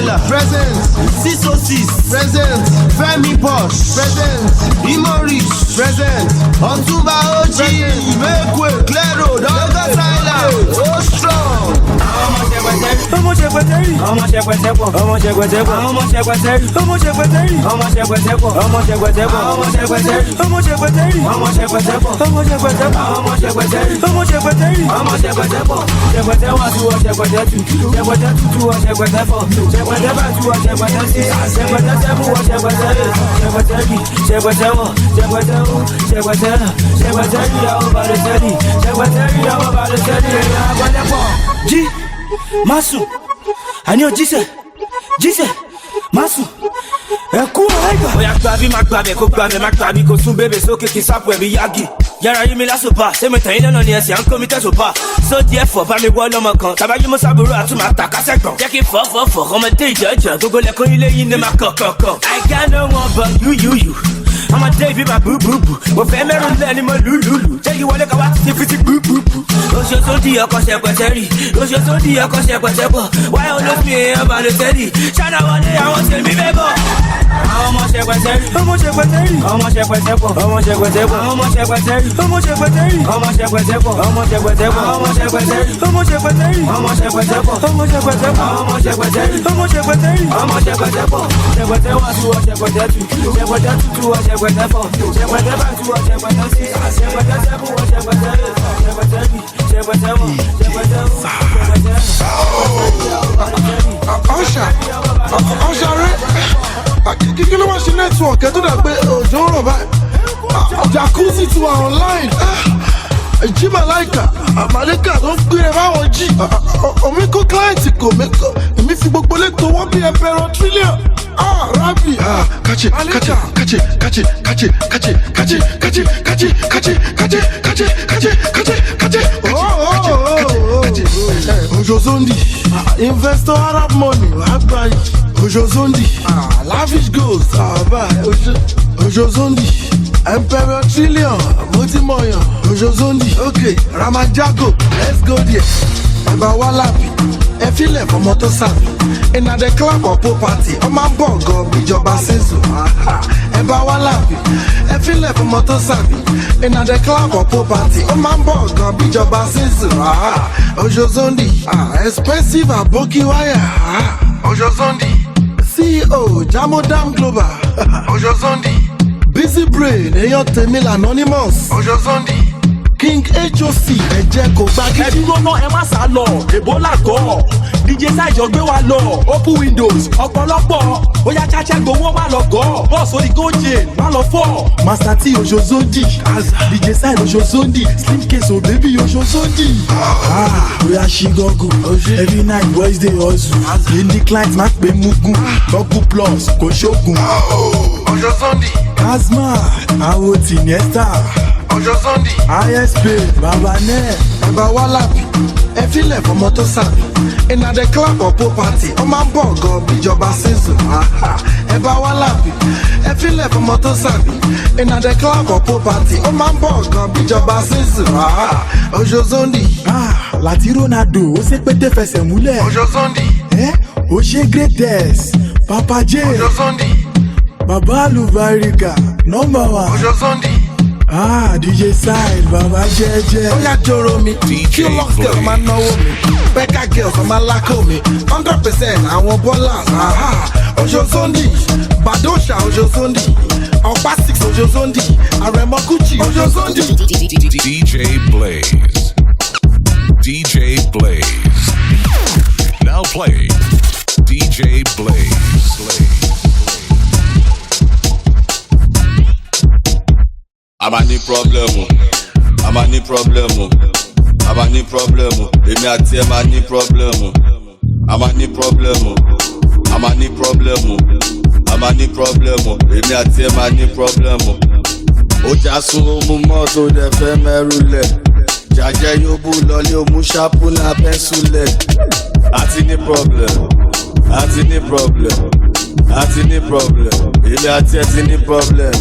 Dollar present, 606 present, Femi Posh present, Imori present, Ọ̀túnba Oji, Mekwe, Clero, Dọ́gba Tyler, O strong.
Ọmọ ṣẹpẹtẹrì, ọmọ ṣẹpẹtẹpọ, ọmọ ṣẹpẹtẹpọ, ọmọ ṣẹpẹtẹrì, ọmọ ṣẹpẹtẹrì, ọmọ ṣẹpẹtẹpọ, ọmọ ṣẹpẹtẹpọ, ọmọ ṣẹpẹtẹrì, ọmọ ṣẹpẹtẹrì, ọmọ ṣẹpẹtẹpọ, ọmọ ṣẹpẹtẹpọ, ọmọ ṣẹpẹtẹrì, ọmọ ṣẹpẹtẹrì, ọmọ ṣẹpẹtẹpọ, ṣẹpẹtẹwà tu ọ ṣẹpẹtẹtù, ṣẹpẹtẹtù tu ọ ṣẹpẹtẹfọ, ṣẹpẹtẹbà tu ọ ṣẹpẹtẹsí, ṣẹpẹtẹsẹbù ọ ṣẹpẹtẹrì, ṣẹpẹtẹrì, ṣẹpẹtẹwọ, ṣẹpẹtẹwù, ṣẹpẹtẹrà, ṣẹpẹtẹrì àwọn balẹ̀sẹ̀rì, ṣẹpẹtẹrì àwọn balẹ̀sẹ̀rì, ẹ̀yà àgbẹ̀lẹ̀pọ̀. Jí Masu, àní o jíṣẹ́, Masu, ẹ̀kú ọ̀rẹ́gbà. Oya gbàbí má gbàbẹ̀ kó gbàbẹ̀ má gbàbí kó sún bébè sókè kí sápò ẹ̀mí yági. Yàrá yí mi lásòpá, sẹ́mi tẹ̀yìn lọ́nà ni ẹ̀sìn à ń kó mi tẹ̀sòpá. Sódì ẹ̀fọ́ bá mi wọ́ lọ́mọ kan, tàbá yí mo sábúrò àtúmọ̀ àtàkásẹ̀ gbọ̀n. Jẹ́ kí fọ́fọ́fọ́ ọmọdé ìjọ́jọ́, gbogbo lẹ́kọ́ ilé yín ni máa kọ̀kọ̀kọ̀. I got no one but you. I'm a day be my boo. Mo fẹ́ mẹ́rùn lẹ́ni mo lùlùlù. Jẹ́ kí wọlé ká wá ti fi ti bú. Oṣù tó di ọkọ̀ ṣẹpẹtẹ́rì, oṣù tó di ọkọ̀ ṣẹpẹtẹ́pọ̀. Wáyé olófin èèyàn bá lè tẹ́lì. Ṣáná wọlé àwọn tèmi bẹ́ bọ̀. Àwọn ọmọ ṣẹpẹtẹ́rì, ọmọ ṣẹpẹtẹ́rì, ọmọ ṣẹpẹtẹ́pọ̀, ọmọ ṣẹpẹtẹ́pọ̀, ọmọ ṣẹpẹtẹ́rì, ọmọ ṣẹpẹtẹ́rì, ọmọ ṣẹpẹtẹ́pọ̀, ọmọ ṣẹpẹtẹ́pọ̀, ọmọ ṣẹpẹtẹ́rì, ọmọ ṣẹpẹtẹ́rì, ọmọ ṣẹpẹtẹ́pọ̀, ọmọ ṣẹpẹtẹ́pọ̀, ọmọ ṣẹpẹtẹ́rì, ọmọ ṣẹpẹtẹ́rì, ọmọ ṣẹpẹtẹ́pọ̀, ṣẹpẹtẹ́wà tu ọ ṣẹpẹtẹ́tù, ṣẹpẹtẹ́tù tu ọ ṣẹpẹtẹ́pọ̀, ṣẹpẹtẹ́bà tu ọ ṣẹpẹtẹ́sí, ṣẹpẹtẹ́sẹ́bù ọ ṣẹpẹtẹ́rì, ṣẹpẹtẹ́rì, ṣẹpẹtẹ́wọ̀, ṣẹpẹtẹ́wù, ṣẹpẹtẹ́rì.
Ọ̀ṣàrẹ́ kí ló wá ṣe nẹ́tíwọ̀kì ẹ̀ tó dà pé òjò ń rọ̀ báyìí. Jacuzzi ti wà online. Jí Màláìkà, Màláìkà tó ń gbére báwọn jí. Omi kó kíláìtì kò mẹ́kọ̀. Èmi fi gbogbo lẹ́tọ̀ wọ́n bí ẹ̀pẹ̀rọ̀ tírílíọ̀n. Rábì, Ojo Zondi, investor Arab money, wàá Ojo Zondi, lavish goals, Ojo Zondi, Emperor Trillion, Motimoyan, Ojo Zondi, okay, Ramajago, let's go there. Baba Walabi, ẹ filẹ̀ fọmọ tó sàbí. Iná dẹ clap ọ̀pọ̀ party, ọ máa ń bọ̀ gan bíjọba ṣèṣù. Ẹ bá Walabi, ẹ filẹ̀ fọmọ tó sàbí. Iná dẹ clap ọ̀pọ̀ party, ọ máa ń bọ̀ gan bíjọba ṣèṣù. Ojo Zondi, expensive aboki wire. Ojo Zondi, CEO Jamodam Global. Ojo Zondi, Busy Brain, èèyàn tèmi l'Anonymous. Ojo Zondi, King HOC, ẹ̀jẹ̀ kò gbá kí.
Ẹ dúró náà ẹ má sá lọ, Ebola gọ̀. DJ Sayo gbé wa lọ, open windows, ọ̀pọ̀lọpọ̀. Bóyá cháchá gbowó má lọ gọ̀. Bọ́ọ̀sì orí Goje má lọ fọ́.
Master T Ojo Zondi, DJ Sayo Ojo Zondi, Slim Case Baby Ojo Zondi. Bóyá ṣí gọ́gùn, every night boys dey hustle. Indie client má pè mugun, Gọ́gùn plus kò ṣógun. Ojo Zondi, Kazma, àwọn Tiniesta. Ojo Zondi, ISP, Baba Nẹ. Ẹ bá Walabi, ẹ filẹ̀ fọmọ tó sàbí. Iná dẹ clap ọ̀pọ̀ party, ọ máa ń bọ̀ gan bíjọba ṣèṣù. Ẹ bá Walabi, ẹ filẹ̀ fọmọ tó sàbí. Iná dẹ clap ọ̀pọ̀ party, ọ máa ń bọ̀ gan bíjọba ṣèṣù. Ojo Zondi, láti Ronaldo, ó ṣe pété fẹsẹ̀ múlẹ̀. Ojo Zondi, ó ṣe greatest, Papa J. Ojo Zondi, Baba Alubarika, number one. Ojo Zondi. DJ Side, Baba Jẹ́jẹ́. Ó yá joro mi, Q-Lux girls máa náwó mi, Becca girls máa lákò mi, 100% àwọn ballers. Ojo Zondi, Badosha Ojo Zondi, Ọ̀pá 6 Ojo Zondi, Àrẹ̀mọ Gucci Ojo Zondi.
DJ Blaze. Now play DJ Blaze.
I'm a ní problem o, I'm a ní problem o, I'm a ní problem o, èmi àti ẹ máa ní problem o, I'm a ní problem o, I'm a ní problem o, I'm a ní problem o, èmi àti ẹ máa ní problem o. Ó já sún mú mọ́tò dẹ̀ fẹ́ mẹ́rù lẹ̀, jàjẹ́ yóò bú lọlé o mú ṣápù náà pẹ́ńsù lẹ̀. Àti ní problem, àti ní problem, àti ní problem, èmi àti ẹ ti ní problem.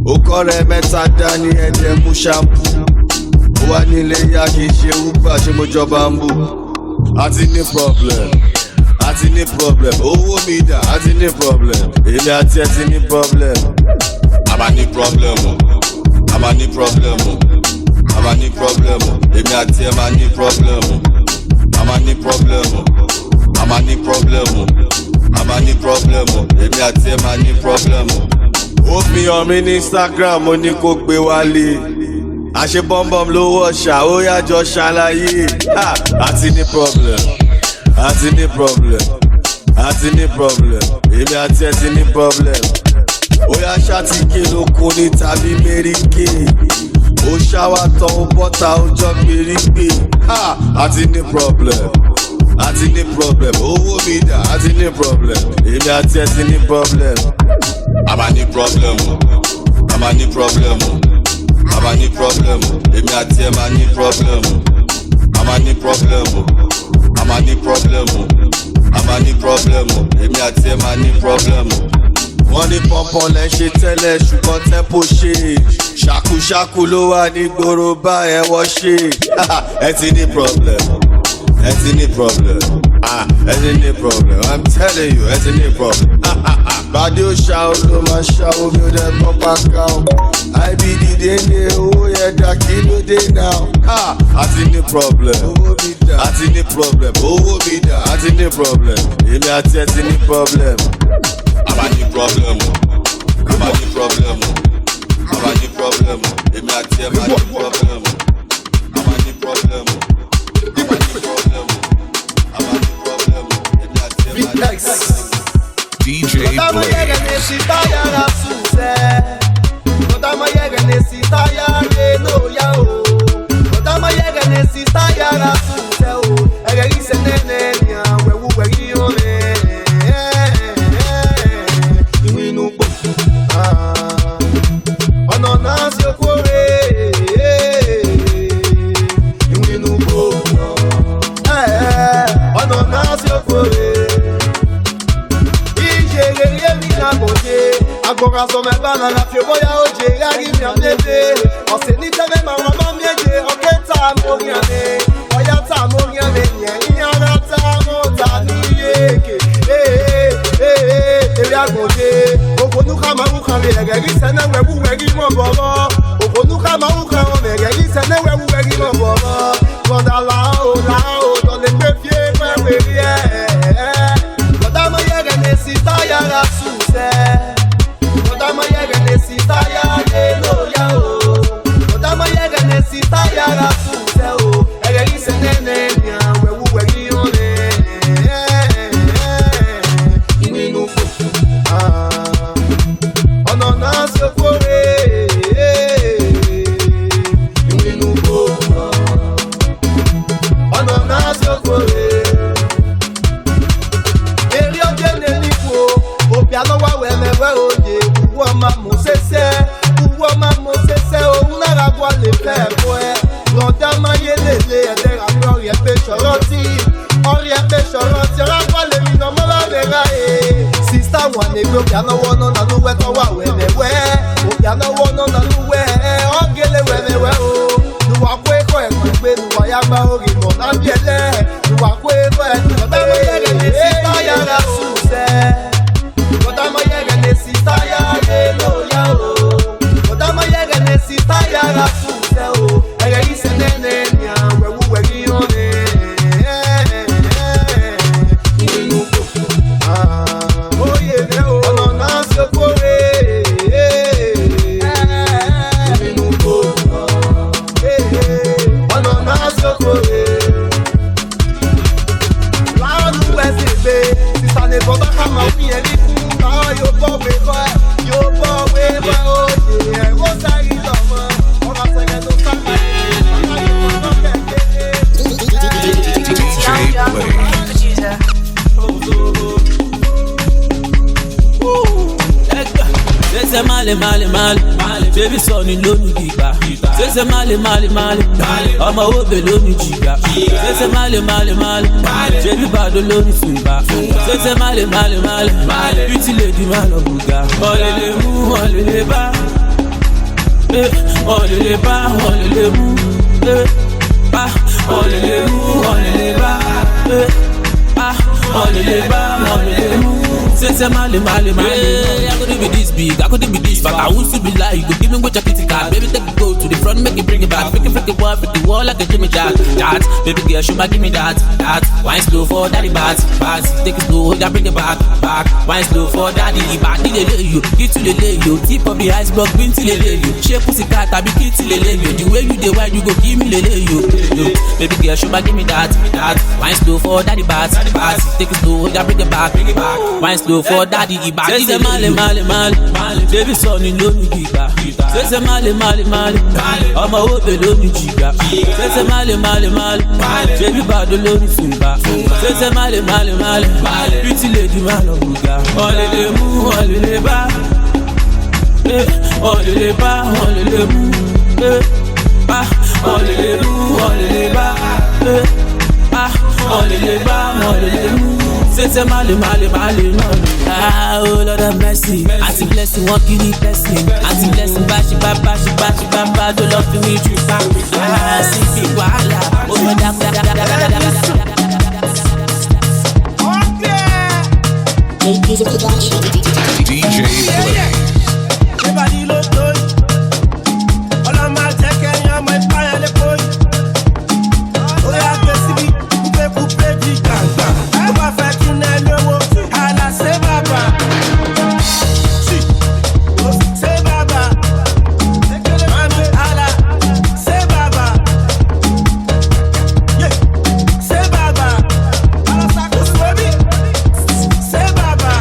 Ó kọ́rẹ́ mẹ́ta dání ẹ̀dẹ̀ mú ṣámpù. Ó wà nílé yá kì í ṣe Uber ṣé mo jọba ń bù. A ti ní problem, a àti ní problem. Owó mi dà, àti ní problem. Èmi àti ẹ ti ní problem. Àmà ní problem o. Àmà ní problem o. Àmà ní problem o. Èmi àti ẹ máa ní problem o. Àmà ní problem o. Àmà ní problem o. Àmà ní problem o. Èmi àti ẹ máa ní problem o. Ó fi hàn mí ní Instagram, mo ní kó gbé wálé. Àṣẹ bọ́m̀bọ́m ló wọ̀ ṣá, ó yájọ ṣàlàyé. Àti ní problem, àti ní problem, àti ní problem. Èmi àti ẹ ti ní problem. Ó yá ṣàtìké lókun ní tàbí méríkè. Ó ṣáwá tán ó bọ́ta ó jọ gbèrígbè. Àti ní problem, àti ní problem. Owó mi dà, àti ní problem. Èmi àti ẹ ti ní problem. Àmà ní problem o, àmà ní problem o, àmà ní problem o. Èmi àti ẹ máa ní problem o. Àmà ní problem o, àmà ní problem o, àmà ní problem o. Èmi àti ẹ máa ní problem o. Wọ́n ní pọ́npọ́n lẹ́ ṣe tẹ́lẹ̀ ṣùgbọ́n tẹ́pọ̀ ṣe. Ṣàkúṣàkú ló wà ní gbòòrò bá ẹ wọ́ ṣe. Ẹ ti ní problem, ẹ ti ní problem, ẹ ti ní problem. I'm telling you, ẹ ti ní problem. Bàdé ó ṣá ó ló máa ṣá omi ó dẹ̀ bọ́ pàkà ó. IBD dénde owó yẹn dà kí ló dé náà. Àti ní problem, owó mi dà. Àti ní problem, owó mi dà. Àti ní problem, èmi àti ẹ ti ní problem. Àmà ní problem o, àmà ní problem o, àmà ní problem o. Èmi àti ẹ máa ní problem o. Àmà ní problem o, àmà ní problem o, àmà ní problem o. Èmi àti ẹ máa ní problem o.
DJ Blaze.
Agora só me bana na fio boya oje yari mi amlebe. Ose ni teme ma mama mieje oke ta mo riame. Oya ta mo riame nye inyara ta mo ta ni yeke. Ebi agoje. Ogonu kama uka me egeri sene webu wegi mo bobo. Ogonu kama uka me egeri sene webu wegi mo bobo. Konda lao don le pe fie pe werie. Konda mo yege ne si ta yara suse. Odama yega nesita ya lelo ya o. Odama yega nesita ya la suse o. Ege ise nene nya wewu wegi one. Ininu fo. Ono na se kore. Ininu fo. Ono na se kore. Eri oje neni fo. Obiano wa we mewe oje. Uwama Mosese, una gwa le febwe. Londama yelele, edera mi orie pechoroti. Orie pechoroti, ragwa le mi no mola vega e. Sister wane gwe, obiano wono na luwe kawa wemewe. Obiano wono na luwe, ogele wemewe o. Nuwa kwe ko ekwe, nuwa yagba ori mo na biele. Nuwa kwe ko ekwe, nuwa yege ne sita yara suse. Odama yege ne sita ya lelo ya o. Odama yege ne sita ya la suse o. Ege ise nene nya wewu wegi one. Ininu ko. Oye ne o. Ono na se kore. Ininu ko. Ono na se kore. Laanu wesebe. Sisa ne boba kama fi eri ku. Yo bo we ko, o je go sari lomo. O ma se no sari.
DJ Blaze.
Sese male, baby sọni lónìí gbígbà. Sese male, ọmọ òbè lónìí jìgbà. Sese male, baby bàdó lónìí fìgbà. Sese male, beauty lady má lọ bùgà. Ọ̀lẹ̀lẹ̀ mú, ọ̀lẹ̀lẹ̀ bá. Ọ̀lẹ̀lẹ̀ bá, ọ̀lẹ̀lẹ̀ mú. Ọ̀lẹ̀lẹ̀ mú, ọ̀lẹ̀lẹ̀ bá. on the bar, on the moon. Say male. I couldn't be this big, I couldn't be this fat. I would still be like, you could give me what your kitty cat. Baby, take it go to the front, make it bring it back. Freaking boy, freak the wall like a Jimmy Jack. That, baby girl, should give me that. Wine slow for daddy bats. Take it slow, yeah, bring it back. Wine slow for daddy, back. Did they lay you, get to the lay you. Tip of the iceberg, been till they lay you. Shape pussy cat, I be kid till they lay you. The way you the wine, you go give me the lay you. Baby girl, should give me that. Wine slow for daddy bats. Take it slow, yeah, bring it back. Wine slow for daddy, say male. Baby son, you know me giga. Say male. I'm a hope you me giga. Say male. Baby bad alone sumba. Say male. Pretty lady man of buga. All the move, all the ba. All the ba, all the move. All the move, all the ba. All the ba, all the move. Say male. Ah, oh Lord have mercy. Auntie blessing, one kitty blessing. Auntie blessing, bashi baba. Don't love me, you can't. Ah, see the wala. Oh Lord have
DJ Blaze.
Everybody look good. All of my jacket, I'm my fire, the boy. Oh yeah, baby, coupe du ganga. On va faire qu'une euro à la c'est baba. C'est baba. Mami à la c'est baba. Yeah, c'est baba. Alors ça coûte baby. C'est baba.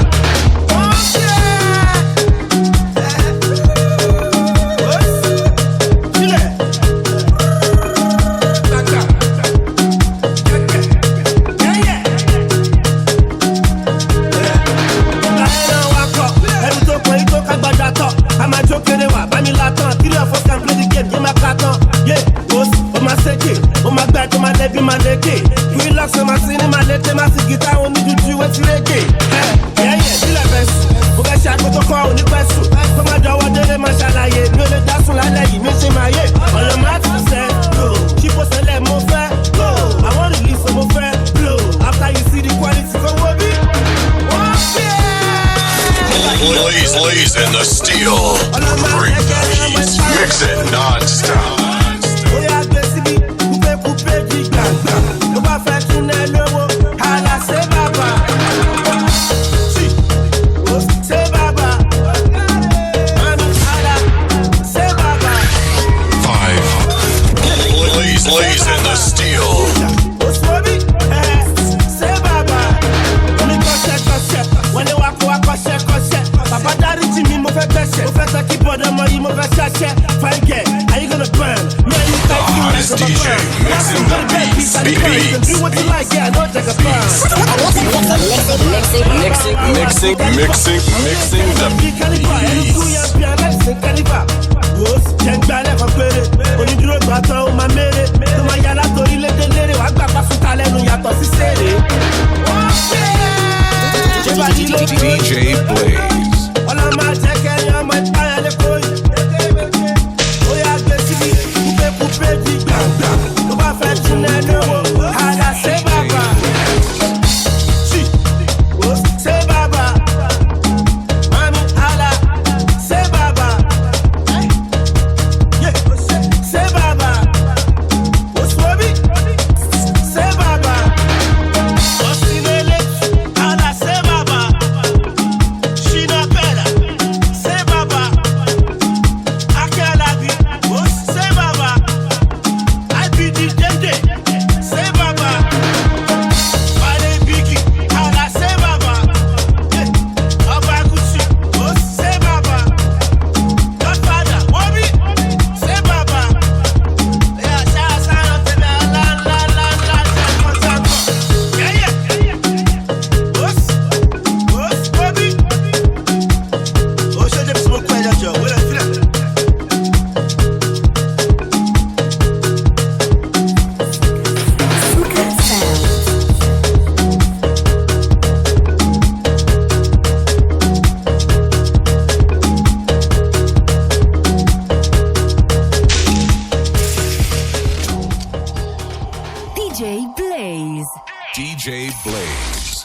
Blaze in the steel. Bring the heat. Mix it non-stop. Blaze in the steel. Papa daddy Jimmy, mo fẹ́ bẹ́sẹ̀. Mo fẹ́ sọ kí bọ́dọ̀ mọ yìí, mo fẹ́ ṣàṣẹ. Fine girl, are you gonna burn? Man, you think you like a burn. Mixing the beats. Do what you like, yeah, I know take a burn. Mixing the beats.
Jẹ́ngbálẹ̀ kan péré, onídúró gbàtọ́ ó máa méré. Tó máa yára torí lédè lérè, wàá gbà pásítà lẹ́nu yàtọ̀ sí sèré.
DJ Blaze.
All of my jacket, I'm my fire, the boy. Oh yeah, baby, coupe du ganga. On va faire une euro à la c'est baba. C'est baba. Mami à la c'est baba. Yeah, c'est baba. Oswabi, c'est baba. Osinele à la c'est baba. China Bella, c'est baba. Akelabi, c'est baba. IBD Dende, c'est baba. Wale Biggie, ala c'est baba. Abaguchi, c'est baba. Godfather, Bobby, c'est baba. Yeah, ça, Bobby. Oh, je t'aime sur mon coin, là, Joe. Ouais, là,
DJ Blaze.
DJ Blaze.